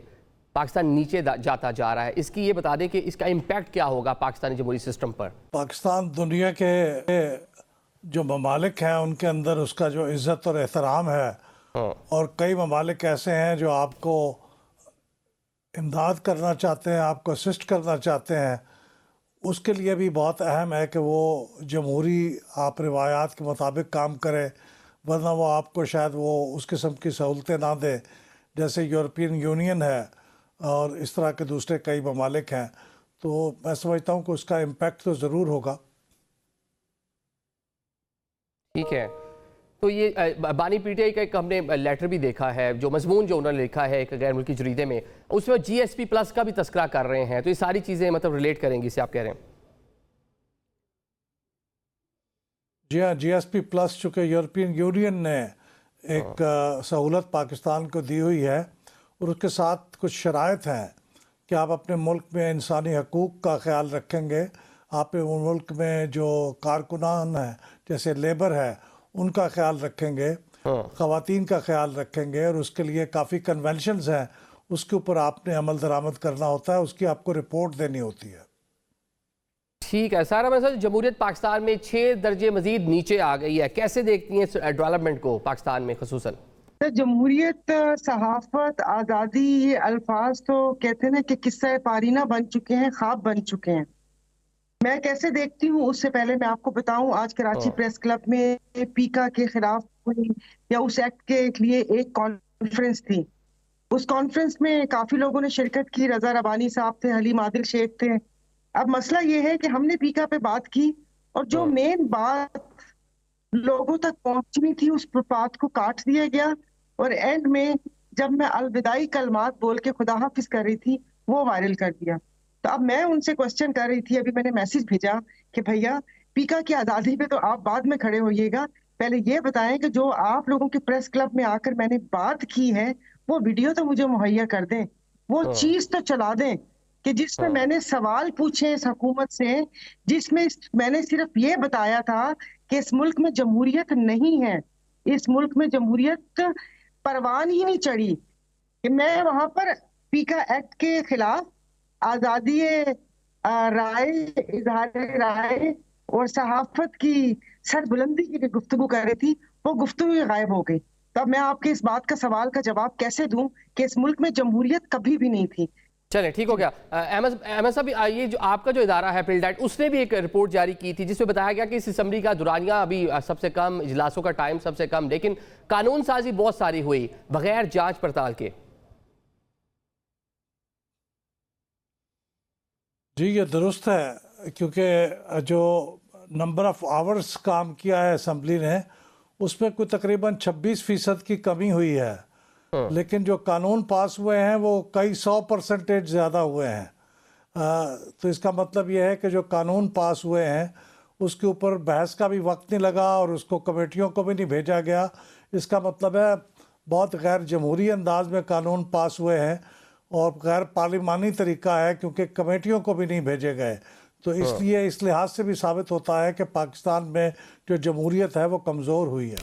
पाकिस्तान नीचे जाता जा रहा है, इसकी ये बता दें कि इसका इम्पैक्ट क्या होगा पाकिस्तानी जमहूरी सिस्टम पर? पाकिस्तान दुनिया के जो ममालिक हैं उनके अंदर उसका जो इज़्ज़त और एहतराम है, और कई ममालिक ऐसे हैं जो आपको इमदाद करना चाहते हैं, आपको असिस्ट करना चाहते हैं। उसके लिए भी बहुत अहम है कि वो जमहूरी आप रिवायात के मुताबिक काम करे, वरना वो आपको शायद वो उस किस्म की सहूलतें ना दे जैसे यूरोपियन यूनियन है और इस तरह के दूसरे कई ममालिक हैं। तो मैं समझता हूँ कि उसका इम्पैक्ट तो ज़रूर होगा। ठीक है, तो ये बानी पीटीआई का एक हमने लेटर भी देखा है, जो मजमून जो उन्होंने लिखा है एक गैर मुल्की जरीदे में, उसमें GSP+ का भी तस्करा कर रहे हैं। तो ये सारी चीज़ें मतलब रिलेट करेंगी इससे, आप कह रहे हैं? जी हाँ, GSP+ चूँकि यूरोपियन यूनियन ने एक सहूलत पाकिस्तान को दी हुई है, और उसके साथ कुछ शराइत हैं कि आप अपने मुल्क में इंसानी हकूक़ का ख्याल रखेंगे, आप मुल्क में जो कारकुनान हैं जैसे लेबर है उनका ख्याल रखेंगे, ख़वातीन का ख्याल रखेंगे, और उसके लिए काफ़ी कन्वेंशंस हैं, उसके ऊपर आपने अमल दरामद करना होता है, उसकी आपको रिपोर्ट देनी होती है। ठीक है सारा, मैं जमहूरियत पाकिस्तान में 6 दर्जे मजीद नीचे आ गई है, कैसे देखती हैं इस डेवलपमेंट को पाकिस्तान में खसूसन? तो जमहूरियत, सहाफत, आज़ादी, ये अल्फाज तो कहते हैं ना कि किस्सा पारीना बन चुके हैं, ख्वाब बन चुके हैं। मैं कैसे देखती हूँ उससे पहले मैं आपको बताऊं, आज कराची प्रेस क्लब में पीका के खिलाफ हुई या उस एक्ट के लिए एक कॉन्फ्रेंस थी। उस कॉन्फ्रेंस में काफी लोगों ने शिरकत की, रजा रबानी साहब थे, हलीम आदिल शेख थे। अब मसला ये है कि हमने पीका पे बात की और जो मेन बात लोगों तक पहुंचनी थी उस बात को काट दिया गया, और एंड में जब मैं अलविदाई कलमात बोल के खुदा हाफिज कर रही थी वो वायरल कर दिया। तो अब मैं उनसे क्वेश्चन कर रही थी, अभी मैंने मैसेज भेजा कि भैया पीका की आजादी पे तो आप बाद में खड़े होइएगा, पहले ये बताएं कि जो आप लोगों के प्रेस क्लब में आकर मैंने बात की है वो वीडियो तो मुझे मुहैया कर दें, वो चीज तो चला दें कि जिसमें मैंने सवाल पूछे इस हुकूमत से, जिसमें मैंने सिर्फ ये बताया था कि इस मुल्क में जमहूरियत नहीं है, इस मुल्क में जमहूरियत परवान ही नहीं चढ़ी। कि मैं वहां पर पीका एक्ट के खिलाफ आजादी राय, इजहार राय और सहाफत की सरबुलंदी की जो गुफ्तगू कर रही थी वो गुफ्तगू गायब हो गई। तो अब मैं आपके इस बात का सवाल का जवाब कैसे दूं कि इस मुल्क में जमहूरियत कभी भी नहीं थी। चलें ठीक हो गया। अहमद साहब, ये जो आपका जो इदारा है पिल्डाइट, उसने भी एक रिपोर्ट जारी की थी जिसमें बताया गया कि इस असम्बली का दुरानिया अभी सबसे कम, इजलासों का टाइम सबसे कम, लेकिन कानून साजी बहुत सारी हुई बगैर जांच पड़ताल के। जी ये दुरुस्त है, क्योंकि जो नंबर ऑफ़ आवर्स काम किया है असम्बली ने उसमें कोई तकरीबन 26% की कमी हुई है, लेकिन जो कानून पास हुए हैं वो कई 100% ज़्यादा हुए हैं। तो इसका मतलब ये है कि जो कानून पास हुए हैं उसके ऊपर बहस का भी वक्त नहीं लगा और उसको कमेटियों को भी नहीं भेजा गया। इसका मतलब है बहुत गैर जमहूरी अंदाज में कानून पास हुए हैं और गैर पार्लिमानी तरीका है, क्योंकि कमेटियों को भी नहीं भेजे गए। तो इसलिए इस लिहाज से भी साबित होता है कि पाकिस्तान में जो जमहूरियत है वो कमज़ोर हुई है।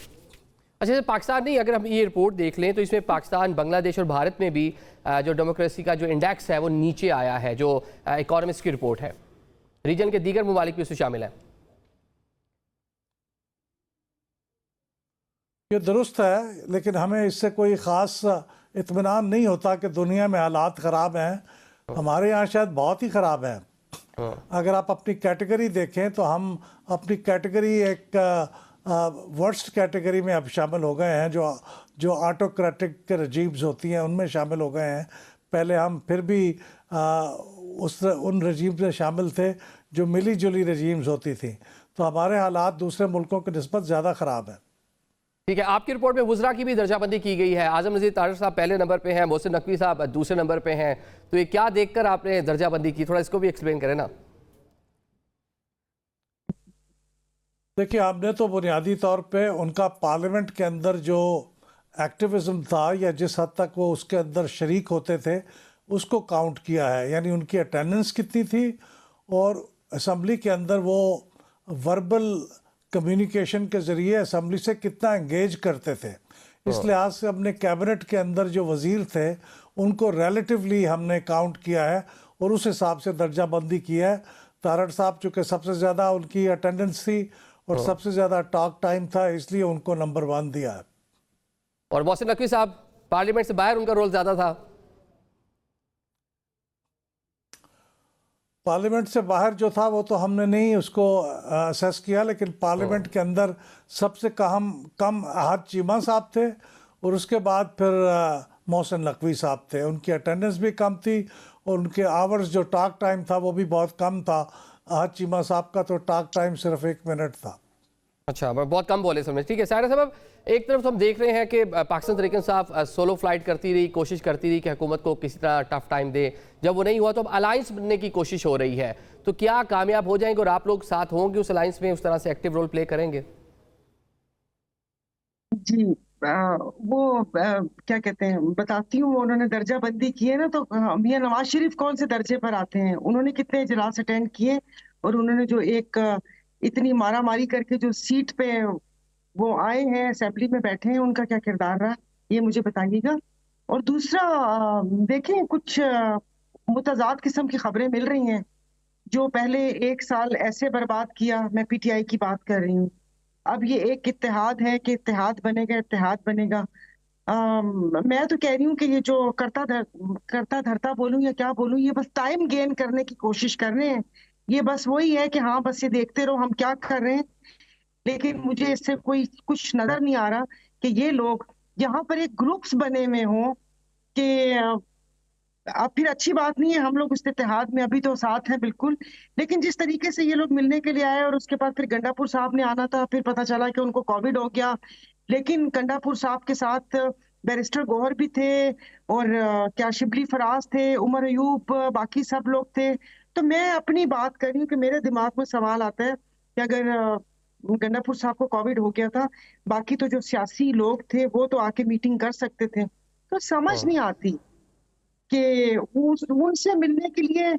अच्छा, पाकिस्तान नहीं, अगर हम ये रिपोर्ट देख लें तो इसमें पाकिस्तान, बांग्लादेश और भारत में भी जो डेमोक्रेसी का जो इंडेक्स है वो नीचे आया है, जो इकोनॉमिस्ट की रिपोर्ट है। रीजन के दीगर ममालिक भी उसमें शामिल हैं। ये दुरुस्त है, लेकिन हमें इससे कोई ख़ास इत्मीनान नहीं होता कि दुनिया में हालात ख़राब हैं। हमारे यहाँ शायद बहुत ही ख़राब हैं। अगर आप अपनी कैटेगरी देखें तो हम अपनी कैटेगरी एक वर्स्ट कैटेगरी में अब शामिल हो गए हैं, जो ऑटोक्रेटिक रजीम्स होती हैं उनमें शामिल हो गए हैं। पहले हम फिर भी उन रजीम्स में शामिल थे जो मिली जुली रजीम्स होती थी। तो हमारे हालात दूसरे मुल्कों की निस्बत ज़्यादा ख़राब हैं। ठीक है, आपकी रिपोर्ट में वुज़रा की भी दर्जाबंदी की गई है। आज़म नज़ीर तारिक साहब पहले नंबर पे हैं, मोहसिन नकवी साहब दूसरे नंबर पे हैं। तो ये क्या देखकर आपने दर्जाबंदी की, थोड़ा इसको भी एक्सप्लेन करें ना। देखिए, हमने तो बुनियादी तौर पे उनका पार्लियामेंट के अंदर जो एक्टिविज़म था या जिस हद तक वो उसके अंदर शरीक होते थे उसको काउंट किया है, यानी उनकी अटेंडेंस कितनी थी और असम्बली के अंदर वो वर्बल कम्युनिकेशन के ज़रिए असम्बली से कितना एंगेज करते थे। इस लिहाज से अपने कैबिनेट के अंदर जो वज़ीर थे उनको रिलेटिवली हमने काउंट किया है और उस हिसाब से दर्जाबंदी की है। तारड़ साहब चूँकि सबसे ज़्यादा उनकी अटेंडेंस थी और सबसे ज़्यादा टॉक टाइम था, इसलिए उनको नंबर 1 दिया है। और मोहसिन नकवी साहब, पार्लियामेंट से बाहर उनका रोल ज़्यादा था। पार्लियामेंट से बाहर जो था वो तो हमने नहीं उसको असेस किया, लेकिन पार्लियामेंट के अंदर सबसे कम अहद चीमा साहब थे और उसके बाद फिर मोहसिन नकवी साहब थे। उनकी अटेंडेंस भी कम थी और उनके आवर्स जो टॉक टाइम था वो भी बहुत कम था। अहद चीमा साहब का तो टॉक टाइम सिर्फ 1 मिनट था। अच्छा, बहुत कम बोले समझ। ठीक है सारा साहब, एक तरफ हम देख रहे हैं कि पाकिस्तान तहरीक इंसाफ सोलो फ्लाइट करती रही, कोशिश करती रही कि हुकूमत को किसी तरह टफ टाइम दे। जब वो नहीं हुआ तो अब अलायंस बनने की कोशिश हो रही है। तो क्या कामयाब हो जाएंगे और आप लोग साथ होंगे उस अलायंस में, उस तरह से एक्टिव रोल प्ले करेंगे? जी, क्या कहते हैं बताती हूँ, उन्होंने दर्जा बंदी की है ना, तो मियां नवाज शरीफ कौन से दर्जे पर आते हैं? उन्होंने कितने इजलास अटेंड किए, और उन्होंने जो एक इतनी मारा मारी करके जो सीट पे वो आए हैं, असेंबली में बैठे हैं, उनका क्या किरदार रहा, ये मुझे बताइएगा। और दूसरा, देखें कुछ मुतजाद किस्म की खबरें मिल रही हैं। जो पहले 1 साल ऐसे बर्बाद किया, मैं पीटीआई की बात कर रही हूँ, अब ये एक इत्तेहाद है कि इत्तेहाद बनेगा, इत्तेहाद बनेगा। मैं तो कह रही हूँ कि ये जो करता धरता बोलूं या क्या बोलूं, ये बस टाइम गेन करने की कोशिश कर रहे हैं। ये बस वही है कि हाँ, बस ये देखते रहो हम क्या कर रहे हैं। लेकिन मुझे इससे कोई कुछ नजर नहीं आ रहा कि ये लोग यहाँ पर एक ग्रुप्स बने हुए हों कि अब फिर अच्छी बात नहीं है, हम लोग इस इत्तेहाद में अभी तो साथ हैं बिल्कुल। लेकिन जिस तरीके से ये लोग मिलने के लिए आए, और उसके बाद फिर गंडापुर साहब ने आना था, फिर पता चला कि उनको कोविड हो गया। लेकिन गंडापुर साहब के साथ बैरिस्टर गौहर भी थे, और क्या शिबली फराज थे, उमर अयूब, बाकी सब लोग थे। तो मैं अपनी बात कर रही हूँ कि मेरे दिमाग में सवाल आता है कि अगर गंडापुर साहब को कोविड हो गया था, बाकी तो जो सियासी लोग थे वो तो आके मीटिंग कर सकते थे। तो समझ नहीं आती कि उनसे मिलने के लिए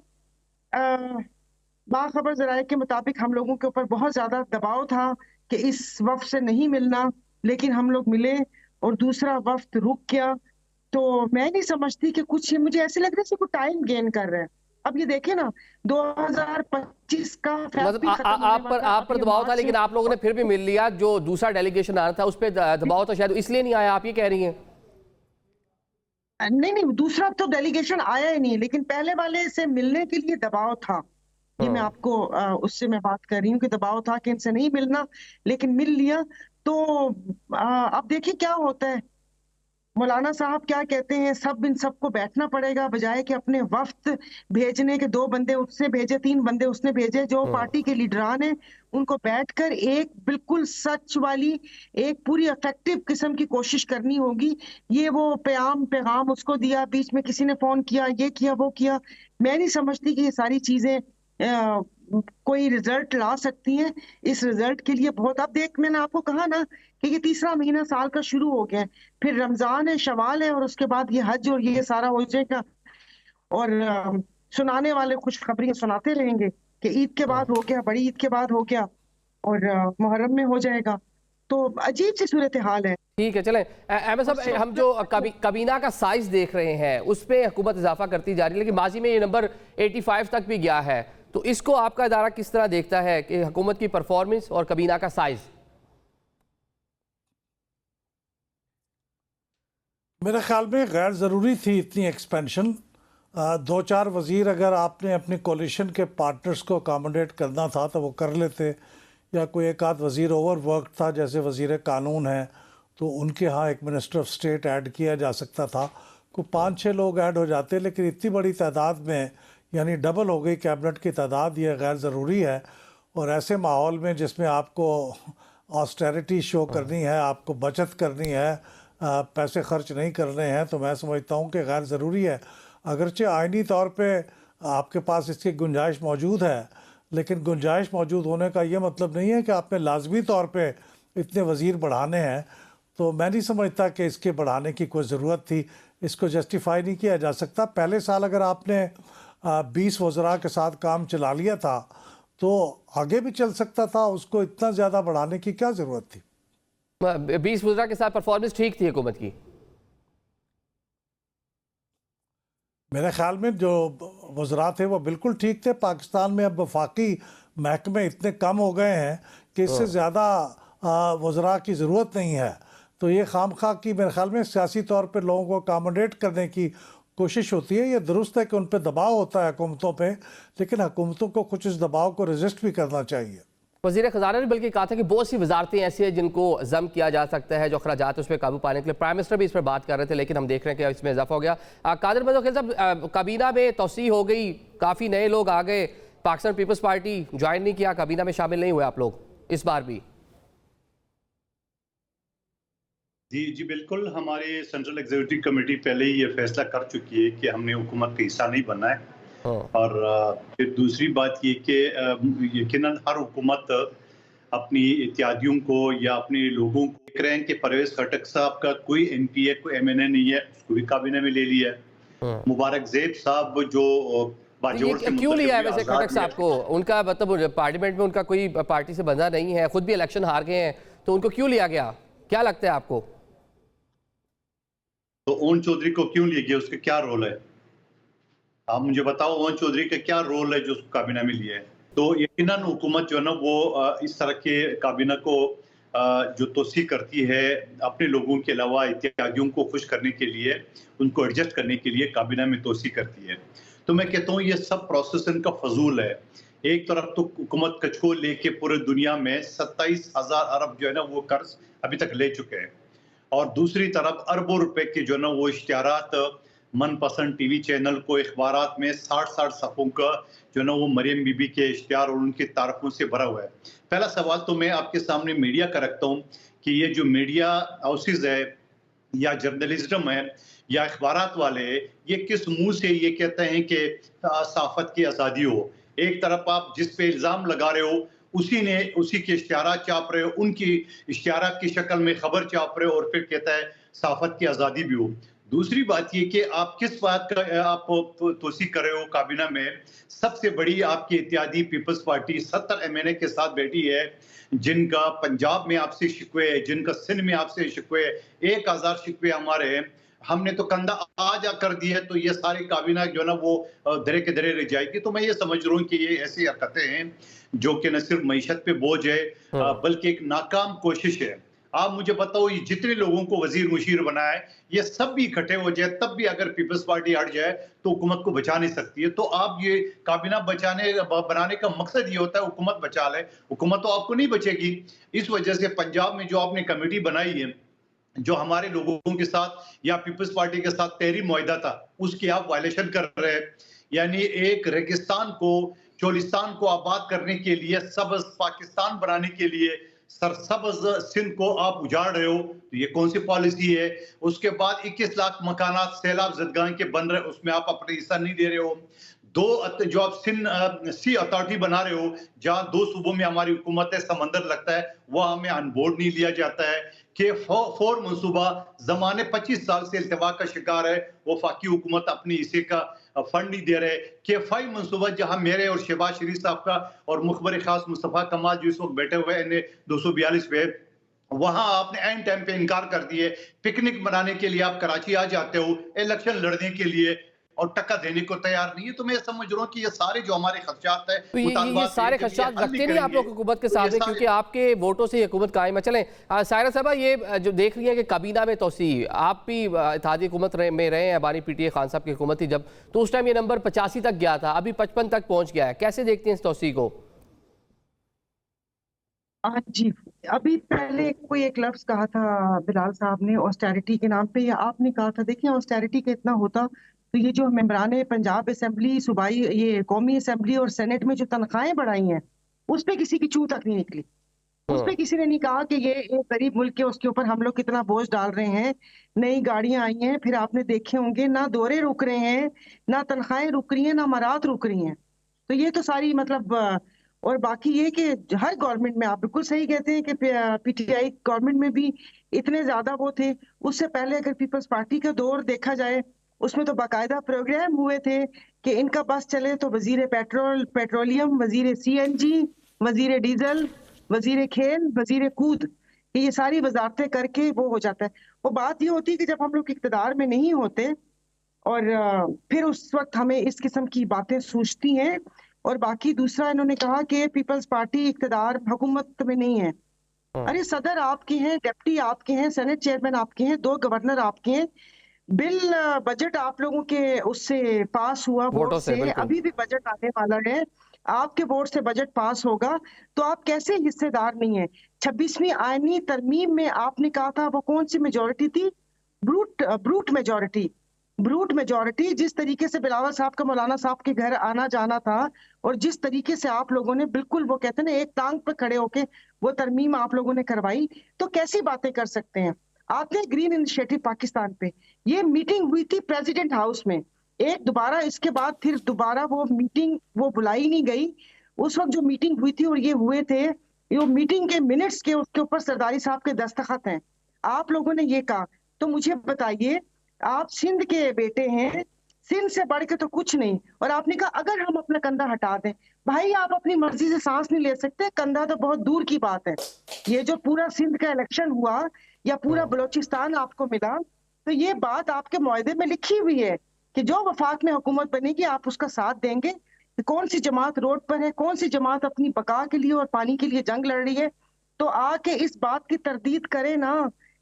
बाखबर जराये के मुताबिक हम लोगों के ऊपर बहुत ज्यादा दबाव था कि इस वफ्द से नहीं मिलना, लेकिन हम लोग मिले और दूसरा वफ्द रुक गया। तो मैं नहीं समझती कि कुछ, ये मुझे ऐसे लग रहा है कि टाइम गेन कर रहे हैं। अब ये देखे ना, 2025 का मतलब आप पर दबाव था, लेकिन आप लोगों ने फिर भी मिल लिया। जो दूसरा डेलीगेशन आना था उस पर दबाव तो शायद इसलिए नहीं आया, आप ये कह रही हैं? नहीं नहीं, दूसरा तो डेलीगेशन आया ही नहीं, लेकिन पहले वाले से मिलने के लिए दबाव था। ये मैं आपको उससे मैं बात कर रही हूँ कि दबाव था कि इनसे नहीं मिलना, लेकिन मिल लिया। तो अब देखिए क्या होता है। मौलाना साहब क्या कहते हैं, सब इन सबको बैठना पड़ेगा, बजाय कि अपने वफ्द भेजने के, 2 बंदे उसने भेजे, 3 बंदे उसने भेजे, जो पार्टी के लीडरान हैं, उनको बैठकर एक बिल्कुल सच वाली, एक पूरी इफेक्टिव किस्म की कोशिश करनी होगी। ये वो पैगाम उसको दिया, बीच में किसी ने फोन किया, ये किया वो किया। मैं नहीं समझती कि ये सारी चीजें कोई रिजल्ट ला सकती हैं। इस रिजल्ट के लिए बहुत, अब देख मैंने आपको कहा ना कि ये तीसरा महीना साल का शुरू हो गया है, फिर रमजान है, शवाल है, और उसके बाद ये हज और ये सारा हो जाएगा। और सुनाने वाले खुशखबरियां सुनाते रहेंगे कि ईद के बाद हो गया, बड़ी ईद के बाद हो गया, और मुहर्रम में हो जाएगा। तो अजीब सी सूरत हाल है। ठीक है, चलें अहमद साहब, हम जो काबीना का साइज देख रहे हैं उस पर हुकूमत इजाफा करती जा रही है, लेकिन माजी में ये नंबर 85 तक भी गया है। तो इसको आपका इदारा किस तरह देखता है कि हुकूमत की परफॉर्मेंस और काबीना का साइज? मेरे ख्याल में गैर ज़रूरी थी इतनी एक्सपेंशन। 2-4 वज़ीर अगर आपने अपनी कोलिशन के पार्टनर्स को अकामोडेट करना था तो वो कर लेते, या कोई एक आध वज़ीर ओवर वर्क था, जैसे वज़ीर कानून है तो उनके यहाँ एक मिनिस्टर ऑफ स्टेट ऐड किया जा सकता था। कोई 5-6 लोग ऐड हो जाते, लेकिन इतनी बड़ी तादाद में, यानी डबल हो गई कैबिनेट की तादाद, ये गैर ज़रूरी है। और ऐसे माहौल में जिसमें आपको ऑस्टेरिटी शो करनी है, आपको बचत करनी है, पैसे खर्च नहीं करने हैं, तो मैं समझता हूँ कि गैर ज़रूरी है। अगरचे आइनी तौर पे आपके पास इसकी गुंजाइश मौजूद है, लेकिन गुंजाइश मौजूद होने का ये मतलब नहीं है कि आपने लाजमी तौर पे इतने वज़ीर बढ़ाने हैं। तो मैं नहीं समझता कि इसके बढ़ाने की कोई ज़रूरत थी। इसको जस्टिफाई नहीं किया जा सकता। पहले साल अगर आपने 20 वज़रा के साथ काम चला लिया था तो आगे भी चल सकता था, उसको इतना ज़्यादा बढ़ाने की क्या ज़रूरत थी? 20 वज़रा के साथ परफॉर्मेंस ठीक थी हुकूमत की। मेरे ख्याल में जो वज़रा थे वो बिल्कुल ठीक थे। पाकिस्तान में अब वफाकी महकमे इतने कम हो गए हैं कि इससे ज़्यादा वज़रा की ज़रूरत नहीं है। तो ये खामखा की मेरे ख्याल में सियासी तौर पे लोगों को अकामोडेट करने की कोशिश होती है। ये दुरुस्त है कि उन पर दबाव होता है हुकूमतों पे, लेकिन हुकूमतों को कुछ इस दबाव को रेजिस्ट भी करना चाहिए। वज़ीर ख़ज़ाना ने बल्कि कहा था कि बहुत सी वजारतें ऐसी हैं जिनको ज़म किया जा सकता है, जो अखराजात उस पर काबू पाने के लिए। प्राइम मिनिस्टर भी इस पर बात कर रहे थे, लेकिन हम देख रहे हैं कि इसमें इजाफा हो गया। कादिर मज़ोखिल साहब, काबीना में तोसी हो गई, काफ़ी नए लोग आ गए, पाकिस्तान पीपल्स पार्टी ज्वाइन नहीं किया, काबीना में शामिल नहीं हुए आप लोग इस बार भी। जी बिल्कुल, हमारे सेंट्रल एग्जीक्यूटिव कमेटी पहले ही ये फैसला कर चुकी है कि हमने हुकूमत का हिस्सा नहीं बनना है। और फिर दूसरी बात ये कि यकीनन हर हुकूमत अपनी इत्यादियों को या अपने लोगों को देख रहे हैं कि परवेज खटक साहब का कोई एमपीए कोई एमएनए नहीं है, उसको भी काबीना में ले लिया है। मुबारक जेब साहब जो बाजोर से क्यों लिया है वैसे खटक साहब को? उनका मतलब पार्लियामेंट में उनका कोई पार्टी से बंधा नहीं है, खुद भी इलेक्शन हार गए हैं, तो उनको क्यों लिया गया? क्या लगता है आपको? तो ओन चौधरी को क्यों लिया गया, उसका क्या रोल है? आप मुझे बताओ ओन चौधरी का क्या रोल है जो उसको काबीना में लिया है? तो यकीनन हुकूमत जो है ना वो इस तरह के काबीना को जो तोसी करती है अपने लोगों के अलावा इत्यादियों को खुश करने के लिए, उनको एडजस्ट करने के लिए काबीना में तोसी करती है। तो मैं कहता हूँ ये सब प्रोसेस इनका फजूल है। एक तरफ तो हुकूमत कचको लेके पूरे दुनिया में 27,000 अरब जो है ना वो कर्ज अभी तक ले चुके हैं, और दूसरी तरफ अरबों रुपए के जो है ना वो इश्तिहारात मनपसंद टीवी चैनल को अखबारात में 60-60 सफ़ों का जो है ना वो मरियम बीबी के इश्तिहार और उनकी तारीफों से भरा हुआ है। पहला सवाल तो मैं आपके सामने मीडिया का रखता हूँ कि ये जो मीडिया हाउसेज है या जर्नलिज्म है या अखबारात वाले, ये किस मुंह से ये कहते हैं कि सहाफत की आज़ादी हो? एक तरफ आप जिस पे इल्ज़ाम लगा रहे हो उसी के इश्तिहारात छाप रहे हो, उनकी इश्तिहारात की शक्ल में खबर छाप रहे हो और फिर कहता है सहाफत की आज़ादी भी हो। दूसरी बात ये कि आप किस बात का आप तोसी कर रहे हो काबीना में? सबसे बड़ी आपकी इत्यादी पीपल्स पार्टी 70 एमएनए के साथ बैठी है, जिनका पंजाब में आपसे शिकवे है, जिनका सिंध में आपसे शिकवे है, 1000 शिकवे हमारे हैं। हमने तो कंधा आजा कर दिया है, तो ये सारी काबीना जो है ना वो दरे के दरे रह जाएगी। तो मैं ये समझ रहा हूँ कि ये ऐसी हरकतें हैं जो कि न सिर्फ मईशत पे बोझ है बल्कि एक नाकाम कोशिश है। आप मुझे बताओ ये जितने लोगों को वजीर मुशीर बनाया है ये सब भी इकट्ठे हो जाए, तब भी अगर पीपल्स पार्टी हट जाए तो हुकूमत को बचा नहीं सकती है। तो आप ये काबीना बनाने का मकसद ये होता है हुकूमत बचा ले, हुकूमत तो आपको नहीं बचेगी। इस वजह से पंजाब में जो आपने कमेटी बनाई है जो हमारे लोगों के साथ या पीपल्स पार्टी के साथ तहरीर मुआहिदा था उसकी आप वायलेशन कर रहे हैं। यानी एक रेगिस्तान को चोलिस्तान को आबाद करने के लिए, सबज पाकिस्तान बनाने के लिए सरसब्ज सिंध को आप उजाड़ रहे हो, तो ये कौन सी पॉलिसी है? उसके बाद 21 लाख मकानात सैलाब ज़दगाह के बन रहे, उसमें आप अपने हिस्सा नहीं दे रहे हो। जो आप सिंध सी अथॉरिटी बना रहे हो जहां 2 सूबों में हमारी हुकूमत है, समंदर लगता है, वह हमें अनबोर्ड नहीं लिया जाता है। कि फोर मनसूबा जमाने 25 साल से इल्तवा का शिकार है, वो फाकी हुकूमत अपनी हिस्से का फंड नहीं दे रहे। के 5 मनसूबा जहां मेरे और शहबाज शरीफ साहब का और मुखबर खास मुस्तफ़ा कमाल जो इस वक्त बैठे हुए हैं 242 पे, वहां आपने एंड टाइम पे इनकार कर दिए। पिकनिक मनाने के लिए आप कराची आ जाते हो, इलेक्शन लड़ने के लिए, और टक्का देने को तैयार नहीं है। तो मैं समझ रहा हूँ कि ये सारे जो हमारे खदशात है, तो ये सारे खदशात रखते नहीं आप लोग हुकूमत के सामने, क्योंकि आपके वोटों से हुकूमत कायम है। चलें सायरा साहबा, ये जो देख रही है कि काबीना में तोसी, आप भी इत्तेहादी हुकूमत में रहे हैं, अबानी पीटीए खान साहब की हुकूमत थी जब, तो उस टाइम ये नंबर 85 तक गया था, अभी 55 तक पहुंच गया है। कैसे देखते हैं इस तोसी को? जी, अभी पहले कोई एक लफ्ज कहा था बिलाल साहब ने ऑस्टेरिटी के नाम पे, या आपने कहा था, देखिए ऑस्टेरिटी का इतना होता तो ये जो मेंबरान पंजाब असेंबली, सूबाई, ये कौमी असेंबली और सेनेट में जो तनख्वाहें बढ़ाई हैं उस पे किसी की चू तक नहीं निकली। उस पे किसी ने नहीं कहा कि ये एक गरीब मुल्क है, उसके ऊपर हम लोग कितना बोझ डाल रहे हैं। नई गाड़ियां आई हैं, फिर आपने देखे होंगे ना दौरे रुक रहे हैं, ना तनख्वाहें रुक रही हैं, ना मरात रुक रही हैं। तो ये तो सारी मतलब, और बाकी ये कि हर गवर्नमेंट में आप बिल्कुल सही कहते हैं कि पीटीआई गवर्नमेंट में भी इतने ज्यादा वो थे। उससे पहले अगर पीपल्स पार्टी का दौर देखा जाए उसमें तो बाकायदा प्रोग्राम हुए थे कि इनका बस चले तो वजीर पेट्रोलियम, वजीर सीएनजी, वजीर डीजल, वजीर खेल, वजीर कूद, ये सारी वजारतें करके वो हो जाता है। वो बात ये होती है कि जब हम लोग इक़्तिदार में नहीं होते और फिर उस वक्त हमें इस किस्म की बातें सूझती हैं। और बाकी दूसरा इन्होंने कहा कि पीपल्स पार्टी इक़्तिदार हुकूमत में नहीं है। अरे सदर आपके हैं, डिप्टी आपके हैं, सेनेट चेयरमैन आपके हैं, 2 गवर्नर आपके हैं, बिल बजट आप लोगों के उससे पास हुआ, वोट से, अभी भी बजट आने वाला है, आपके वोट से बजट पास होगा, तो आप कैसे हिस्सेदार नहीं है? 26वीं आईनी तरमीम में आपने कहा था, वो कौन सी मेजोरिटी थी? Brute majority. जिस तरीके से बिलावल साहब का मौलाना साहब के घर आना जाना था और जिस तरीके से आप लोगों ने बिल्कुल वो कहते हैं ना एक टांग पर खड़े होके वो तरमीम आप लोगों ने करवाई, तो कैसी बातें कर सकते हैं? आपने ग्रीन इनिशिएटिव पाकिस्तान पे, ये मीटिंग हुई थी प्रेसिडेंट हाउस में, एक दोबारा इसके बाद फिर दोबारा वो मीटिंग वो बुलाई नहीं गई। उस वक्त जो मीटिंग हुई थी और ये हुए थे ये मीटिंग के मिनट्स के उसके ऊपर सरदारी साहब के दस्तखत हैं। आप लोगों ने ये कहा, तो मुझे बताइए, आप सिंध के बेटे हैं, सिंध से बढ़ के तो कुछ नहीं, और आपने कहा अगर हम अपना कंधा हटा दें। भाई आप अपनी मर्जी से सांस नहीं ले सकते, कंधा तो बहुत दूर की बात है। ये जो पूरा सिंध का इलेक्शन हुआ या पूरा बलूचिस्तान आपको मिला, तो ये बात आपके मुआहदे में लिखी हुई है कि जो वफाक में हुकूमत बनेगी आप उसका साथ देंगे। कौन सी जमात रोड पर है, कौन सी जमात अपनी बका के लिए और पानी के लिए जंग लड़ रही है, तो आके इस बात की तरदीद करे ना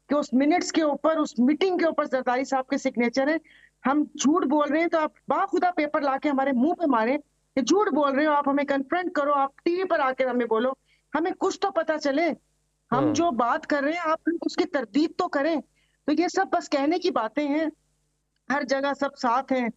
कि उस मिनट्स के ऊपर, उस मीटिंग के ऊपर जरदारी साहब के सिग्नेचर है। हम झूठ बोल रहे हैं तो आप बाखुदा पेपर लाके हमारे मुंह पे मारे कि झूठ बोल रहे हो, आप हमें कन्फ्रंट करो, आप टीवी पर आकर हमें बोलो, हमें कुछ तो पता चले। हम जो बात कर रहे हैं आप उसकी तरदीद तो करें। तो ये सब बस कहने की बातें हैं, हर जगह सब साथ हैं,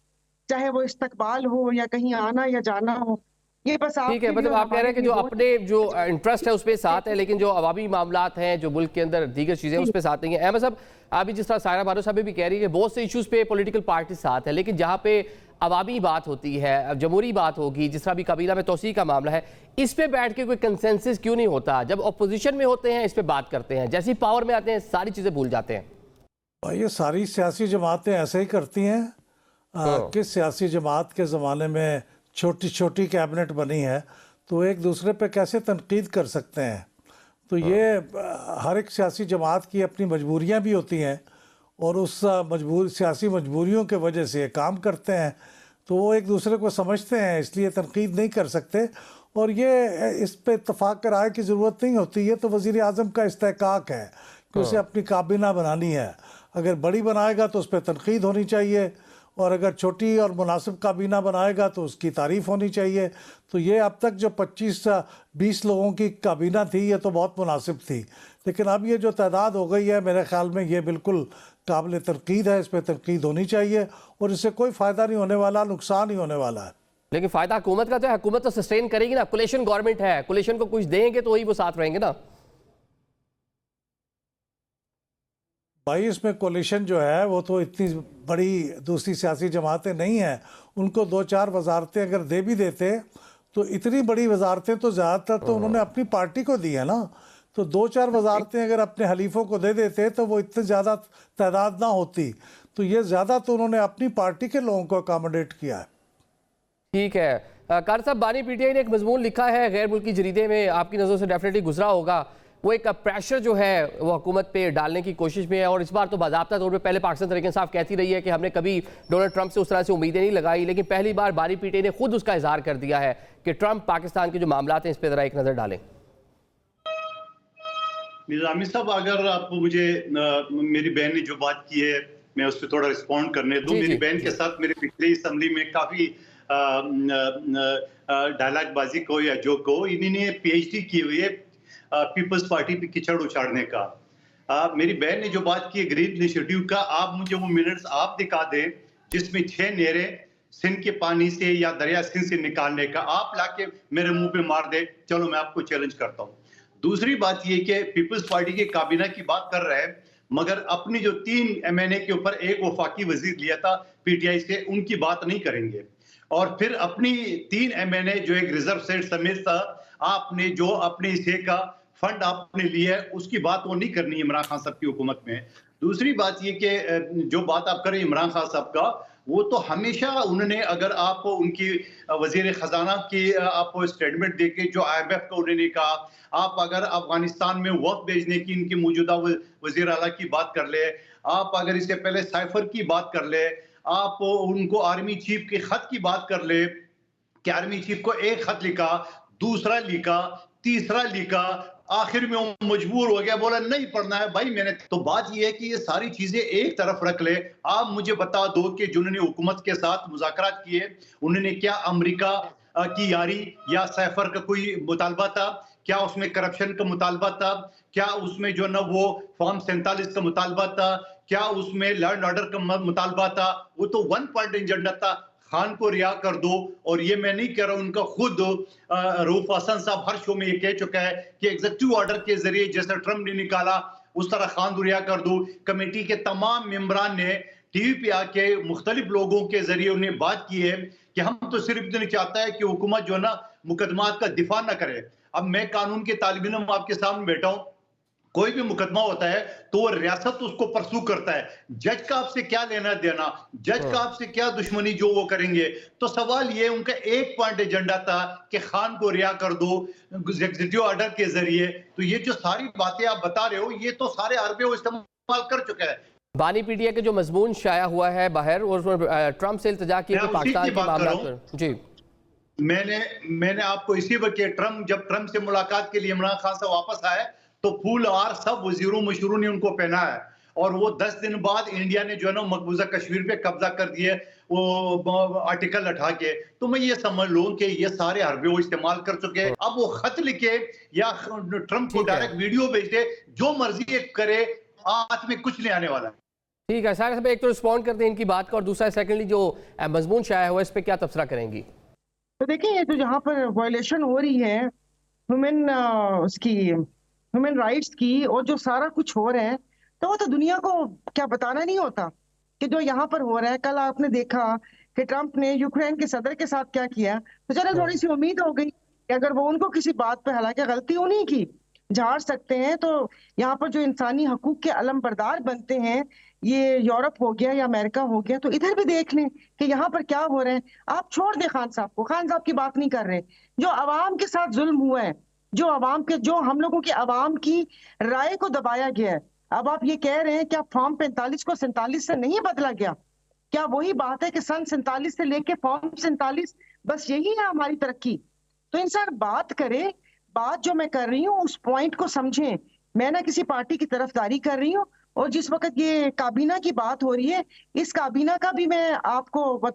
चाहे वो इस्तकबाल हो या कहीं आना या जाना हो। ये बस ठीक है, मतलब आप कह रहे हैं कि जो अपने जो इंटरेस्ट है उस पर साथ है, लेकिन जो अवामी मामलात हैं, जो मुल्क के अंदर दीगर चीज़ें उस पर साथ नहीं है। अहमद साहब, अभी जिस तरह सायरा बानो साहब भी कह रही है कि बहुत से इश्यूज़ पे पॉलिटिकल पार्टी साथ है, लेकिन जहाँ पे अवामी बात होती है, जमहूरी बात होगी, जिस तरह भी कबीला में तोसी का मामला है, इस पे बैठ के कोई कंसेंसस क्यों नहीं होता? जब अपोजिशन में होते हैं इस पे बात करते हैं, जैसे ही पावर में आते हैं सारी चीज़ें भूल जाते हैं। ये सारी सियासी जमातें ऐसे ही करती हैं। किस सियासी जमात के ज़माने में छोटी छोटी कैबिनेट बनी है तो एक दूसरे पे कैसे तनकीद कर सकते हैं? तो ये हर एक सियासी जमात की अपनी मजबूरियां भी होती हैं और उस सियासी मजबूरियों के वजह से ये काम करते हैं, तो वो एक दूसरे को समझते हैं, इसलिए तनकीद नहीं कर सकते। और ये इस पे इत्तफाक की राय की ज़रूरत नहीं होती। ये तो वज़ीर आज़म का इस्तेहकाक है कि उसे अपनी काबीना बनानी है। अगर बड़ी बनाएगा तो उस पर तनकीद होनी चाहिए, और अगर छोटी और मुनासिब काबीना बनाएगा तो उसकी तारीफ़ होनी चाहिए। तो ये अब तक जो 25-20 लोगों की काबीना थी ये तो बहुत मुनासिब थी, लेकिन अब ये जो तादाद हो गई है मेरे ख़्याल में ये बिल्कुल काबिल तनकीद है, इस पर तनकीद होनी चाहिए और इससे कोई फ़ायदा नहीं होने वाला, नुकसान ही होने वाला है। लेकिन फ़ायदा हुकूमत का तो है, हुकूमत तो सस्टेन करेगी ना, कोलिशन गवर्नमेंट है, कोलिशन को कुछ देंगे तो ही वो साथ रहेंगे ना। भाई इसमें कोलिशन जो है वो तो इतनी बड़ी दूसरी सियासी जमातें नहीं हैं, उनको 2-4 वजारतें अगर दे भी देते तो इतनी बड़ी वजारतें तो ज़्यादातर तो उन्होंने अपनी पार्टी को दी है ना। तो 2-4 वजारतें अगर अपने हलीफों को दे देते तो वो इतनी ज़्यादा तादाद ना होती। तो ये ज़्यादा तो उन्होंने अपनी पार्टी के लोगों को अकोमोडेट किया है। ठीक है, कार साहब, बानी पीटीआई ने एक मजमून लिखा है गैर मुल्की जरीदे में, आपकी नज़रों से डेफिनेटली गुजरा होगा। वो एक प्रेशर जो है वो हुकूमत पे डालने की कोशिश में है, और इस बार तो बाज़ाब्ता तौर पे पहले पाकिस्तान तहरीक इंसाफ कहती रही है कि हमने कभी डोनाल्ड ट्रंप से उस तरह से उम्मीदें नहीं लगाई, लेकिन पहली बार बानी पीटीआई ने खुद उसका इजहार कर दिया है कि ट्रंप पाकिस्तान के जो मामलात हैं इस पर ज़रा एक नज़र डालें। निज़ामी साहब, अगर आप मुझे मेरी बहन ने जो बात की है मैं उस पर थोड़ा रिस्पॉन्ड करने दूं। मेरी बहन के साथ मेरे पिछले असेंबली में काफ़ी डायलॉग बाजी को या जो को, इन्होंने PhD की हुई है पीपल्स पार्टी पे कीचड़ उछाड़ने का। मेरी बहन ने जो बात की है ग्रीन इनिशिएटिव का, आप मुझे वो मिनट्स आप दिखा दें जिसमें 6 नहरें सिंध के पानी से या दरिया सिंध से निकालने का आप लाके मेरे मुंह पे मार दे, चलो मैं आपको चैलेंज करता हूँ। दूसरी बात ये कि पीपल्स पार्टी के काबीना की बात कर रहे हैं, मगर अपनी जो 3 MNA के ऊपर एक वफाकी वजीर लिया था PTI से, उनकी बात नहीं करेंगे। और फिर अपनी 3 MNA जो एक रिजर्व सेट समेत था, आपने जो अपने हिस्से का फंड आपने लिया है उसकी बात वो नहीं करनी इमरान खान साहब की हुकूमत में। दूसरी बात ये कि जो बात आप करें इमरान खान साहब का, वो तो हमेशा उन्होंने, अगर आप उनकी वजीर खजाना की आप स्टेटमेंट देखे जो IMF का उन्होंने कहा, आप अगर अफगानिस्तान में वक्त भेजने की इनकी मौजूदा वजीर आला की बात कर ले, आप अगर इससे पहले साइफर की बात कर ले, आप उनको आर्मी चीफ के खत की बात कर ले कि आर्मी चीफ को एक खत लिखा, दूसरा लिखा, तीसरा लिखा, आखिर में वो मजबूर हो गया, बोला नहीं पढ़ना है भाई मैंने। तो बात ये है कि ये सारी चीजें एक तरफ रख ले, आप मुझे बता दो कि जिन्होंने हुकूमत के साथ मुज़ाकरात किए उन्होंने क्या अमेरिका की यारी या साइफर का कोई मुतालबा था? क्या उसमें करप्शन का मुतालबा था? क्या उसमें जो ना वो फॉर्म 47 का मुतालबा था? क्या उसमें लॉ एंड ऑर्डर का मुतालबा था? वो तो 1 पॉइंट एजेंडा था, खान को रिहा कर दो। और ये मैं नहीं कह रहा हूं, उनका खुद रऊफ हसन साहब हर शो में ये कह चुका है कि एग्जीक्यूटिव ऑर्डर के जरिए जैसे ट्रंप ने निकाला उस तरह खान को रिहा कर दो। कमेटी के तमाम मेंबरान ने टीवी पे आके मुख्तलिफ लोगों के जरिए उन्हें बात की है कि हम तो सिर्फ इतनी चाहता है कि हुकूमत जो है ना मुकदमात का दिफा ना करे। अब मैं कानून के तालिब इल्म आपके सामने बैठा हूं, कोई भी मुकदमा होता है तो वो रियासत उसको परसू करता है। जज का आपसे क्या लेना देना, जज का आपसे क्या दुश्मनी जो वो करेंगे। तो सवाल ये, उनका एक पॉइंट एजेंडा था कि खान को रिहा कर दो एग्जीक्यूटिव ऑर्डर के जरिए। तो ये जो सारी बातें आप बता रहे हो, ये तो सारे अरबे वो इस्तेमाल कर चुका है। बानी पीटीआई के जो मजमून शाया हुआ है बाहर, और ट्रंप से इल्तिजा की कि पाकिस्तान के मामला पर जी मैंने आपको इसी वक्त जब ट्रंप से मुलाकात के लिए इमरान खान साहब वापस आए तो फूल और सब वजीरों मशहूरों ने उनको पहना है, और वो 10 दिन बाद इंडिया ने जो है ना मकबूजा कश्मीर पे कब्जा कर दिए वो आर्टिकल हटा के। तो मैं ये समझ लूं कि ये सारे हरबे वो इस्तेमाल कर चुके हैं। अब वो खत लिखे या ट्रंप को डायरेक्ट वीडियो भेज दे, जो मर्जी करे, हाथ में कुछ नहीं आने वाला। ठीक है सारे साहब, एक तो रिस्पॉन्ड करते हैं इनकी बात का, और दूसरा सेकेंडली जो मजमून शाया हुआ है इस पर क्या तबसरा करेंगी? तो देखिए, ये जो जहाँ पर वायलेशन हो रही है ह्यूमन राइट्स की, और जो सारा कुछ हो रहा है, तो वो तो दुनिया को क्या बताना नहीं होता कि जो यहाँ पर हो रहा है। कल आपने देखा कि ट्रंप ने यूक्रेन के सदर के साथ क्या किया, तो चलो थोड़ी सी उम्मीद हो गई कि अगर वो उनको किसी बात पे, हालांकि गलती उन्हीं की, झाड़ सकते हैं। तो यहाँ पर जो इंसानी हकूक के अलमबरदार बनते हैं, ये यूरोप हो गया या अमेरिका हो गया, तो इधर भी देख लें कि यहाँ पर क्या हो रहा है। आप छोड़ दें खान साहब को, खान साहब की बात नहीं कर रहे। जो अवाम के साथ जुल्म हुआ है, जो हम लोगों की अवाम की राय को दबाया गया है, अब आप ये कह रहे हैं कि आप फॉर्म 45 को 47 से नहीं बदला गया? क्या वही बात है कि सन 47 से लेके फॉर्म 47 बस यही है हमारी तरक्की? तो इंसान बात करे, बात जो मैं कर रही हूँ उस पॉइंट को समझें। मैं ना किसी पार्टी की तरफदारी कर रही हूँ, और जिस वक्त ये काबीना की बात हो रही है, इस काबीना का भी मैं आपको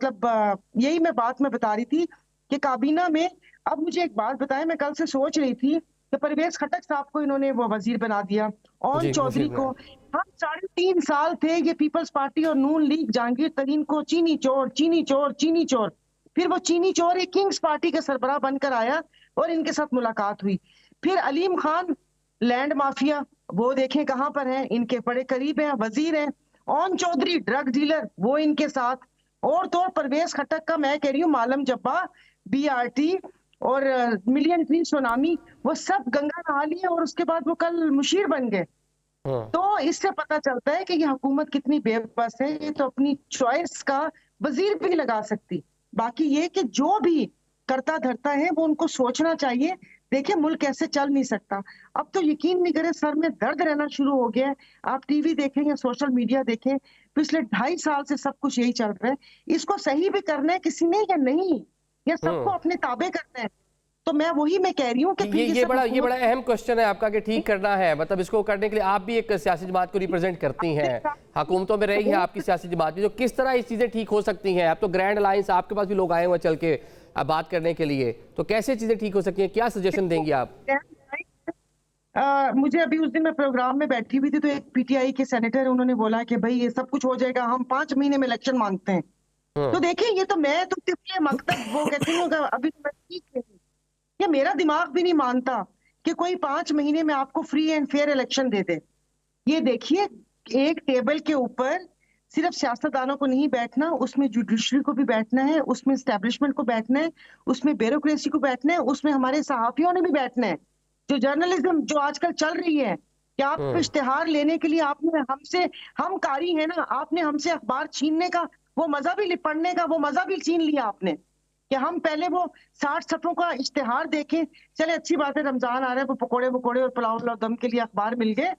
यही मैं बता रही थी कि काबीना में, अब मुझे एक बात बताएं, मैं कल से सोच रही थी कि परवेज खटक साहब को इन्होंने वो वजीर बना दिया, और चौधरी को। हम 3.5 साल थे ये पीपल्स पार्टी और नून लीग जहांगीर तरीन को चीनी चोर चीनी चोर चीनी चोर, फिर वो चीनी चोर एक किंग्स पार्टी का सरबराह बनकर आया और इनके साथ मुलाकात हुई। फिर अलीम खान लैंड माफिया, वो देखें कहां पर है, इनके बड़े करीब हैं, वजीर हैं। ओन चौधरी ड्रग डीलर, वो इनके साथ। और तो परवेज खटक का मैं कह रही हूँ मालम जब्बा, बीआरटी और मिलियन ट्री सुनामी, वो सब गंगा नहा लिए और उसके बाद वो कल मुशीर बन गए। तो इससे पता चलता है कि ये हुकूमत कितनी बेबस है। ये तो अपनी चॉइस का वजीर भी लगा सकती। बाकी ये कि जो भी करता धरता है वो उनको सोचना चाहिए। देखिए, मुल्क ऐसे चल नहीं सकता। अब तो यकीन नहीं करें, सर में दर्द रहना शुरू हो गया है। आप टीवी देखें या सोशल मीडिया देखें, पिछले 2.5 साल से सब कुछ यही चल रहा है। इसको सही भी करना है किसी ने या नहीं, या सबको अपने ताबे करना है? तो मैं कह रही हूँ कि ये बड़ा अहम क्वेश्चन है आपका कि ठीक करना है, मतलब इसको करने के लिए आप भी एक सियासी जमात को रिप्रेजेंट करती हैं, हुकूमतों में रही है आपकी सियासी जमात भी, तो किस तरह ये चीजें ठीक हो सकती हैं? अब तो ग्रैंड अलायंस आपके पास भी लोग आए हुए चल के बात करने के लिए, तो कैसे चीजें ठीक हो सकती हैं? क्या सजेशन देंगी आप? मुझे अभी उस दिन मैं प्रोग्राम में बैठी हुई थी, तो एक पीटीआई के सेनेटर, उन्होंने बोला कि भाई ये सब कुछ हो जाएगा, हम 5 महीने में इलेक्शन मांगते हैं। तो देखिए, ये तो मैं तो तिफले मकतब वो कहती हूँ अभी तो मैं ठीक नहीं, ये मेरा दिमाग भी नहीं मानता कि कोई 5 महीने में आपको free and fair election they दे। ये देखिए, एक टेबल के ऊपर सिर्फ सियासतदानों को नहीं बैठना, उसमें जुडिशरी को भी बैठना है, उसमें स्टैब्लिशमेंट को बैठना है, उसमें ब्यूरोक्रेसी को बैठना है, उसमें हमारे सहाफियों ने भी बैठना है। जो जर्नलिज्म जो आजकल चल रही है कि आप इश्तेहार लेने के लिए आपने हमसे, हम कारी है ना, आपने हमसे अखबार छीनने का वो मजा भी, पढ़ने का वो मजा भी छीन लिया आपने, कि हम पहले वो 60 सफ़ों का इश्तेहार देखें। चले अच्छी बात है, रमजान आ रहा है, वो पकोड़े और पुलाव दम के लिए अखबार मिल गए।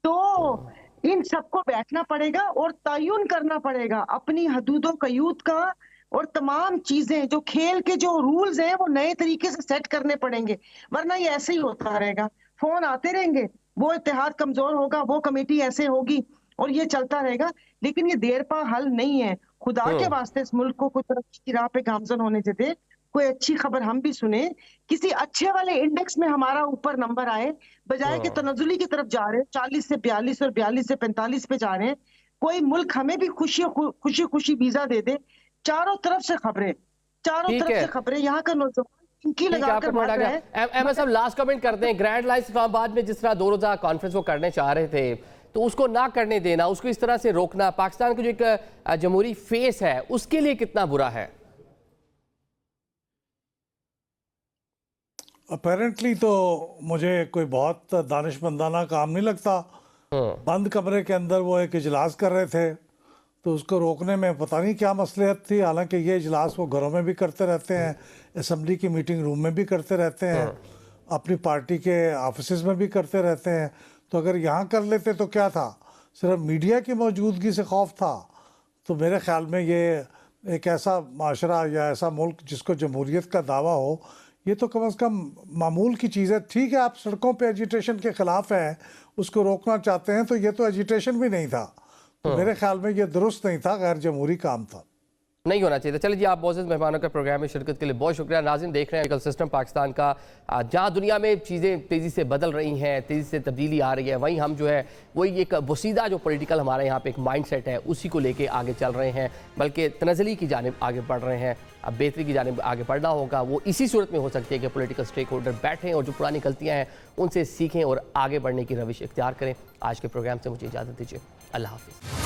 तो इन सबको बैठना पड़ेगा और तयन करना पड़ेगा अपनी हदूदों कयूद का, और तमाम चीजें जो खेल के जो रूल्स हैं वो नए तरीके से सेट करने पड़ेंगे, वरना ये ऐसे ही होता रहेगा। फोन आते रहेंगे, वो इत्तेहाद कमजोर होगा, वो कमेटी ऐसे होगी, और ये चलता रहेगा। लेकिन ये देर पा हल नहीं है। खुदा के वास्ते इस मुल्क को कोई तरक्की की राह पे गामजन होने देते, कोई अच्छी खबर हम भी सुने, किसी अच्छे वाले इंडेक्स में हमारा ऊपर नंबर आए, बजाय के तनजुली की तरफ जा रहे हैं, 40 से 42 और 42 से 45 पे जा रहे हैं। कोई मुल्क हमें भी खुशी वीजा दे दे। चारों तरफ से खबरें, यहाँ का नौजवान इनकी लगाकर मर रहा है। एमएस साहब, लास्ट कमेंट करते हैं। ग्रैंड अलायंस इस्लामाबाद में जिस तरह 2 रोजा कॉन्फ्रेंस वो करने चाह रहे थे, तो उसको ना करने देना, उसको इस तरह से रोकना, पाकिस्तान का जो एक जमहूरी फेस है उसके लिए कितना बुरा है? अपेरेंटली तो मुझे कोई बहुत दानिशमंदाना काम नहीं लगता। बंद कमरे के अंदर वो एक इजलास कर रहे थे, तो उसको रोकने में पता नहीं क्या मसलियत थी। हालांकि ये इजलास वो घरों में भी करते रहते हैं, असम्बली की मीटिंग रूम में भी करते रहते हैं, अपनी पार्टी के ऑफिस में भी करते रहते हैं। तो अगर यहाँ कर लेते तो क्या था, सिर्फ मीडिया की मौजूदगी से खौफ था। तो मेरे ख्याल में ये एक ऐसा माशरा या ऐसा मुल्क जिसको जमहूरियत का दावा हो, ये तो कम से कम मामूल की चीज़ है। ठीक है, आप सड़कों पे एजिटेशन के ख़िलाफ़ हैं, उसको रोकना चाहते हैं, तो ये तो एजिटेशन भी नहीं था। तो मेरे ख्याल में ये दुरुस्त नहीं था, गैर जमहूरी काम था, नहीं होना चाहिए था। चलिए जी, आप बहुत मेहमानों के प्रोग्राम में शिरकत के लिए बहुत शुक्रिया। नाज़रीन, देख रहे हैं पॉलिटिकल सिस्टम पाकिस्तान का, जहाँ दुनिया में चीज़ें तेज़ी से बदल रही हैं, तेज़ी से तब्दीली आ रही है, वहीं हम जो है वही एक वसीदा जो पॉलिटिकल हमारे यहाँ पे एक माइंड सेट है उसी को लेके आगे चल रहे हैं, बल्कि तनज़ली की जानिब आगे बढ़ रहे हैं। अब बेहतरी की जानिब आगे बढ़ना होगा, वो इसी सूरत में हो सकती है कि पॉलिटिकल स्टेक होल्डर बैठें और जो पुरानी गलतियाँ हैं उनसे सीखें और आगे बढ़ने की रविश इख्तियार करें। आज के प्रोग्राम से मुझे इजाज़त दीजिए। अल्लाह हाफ़िज़।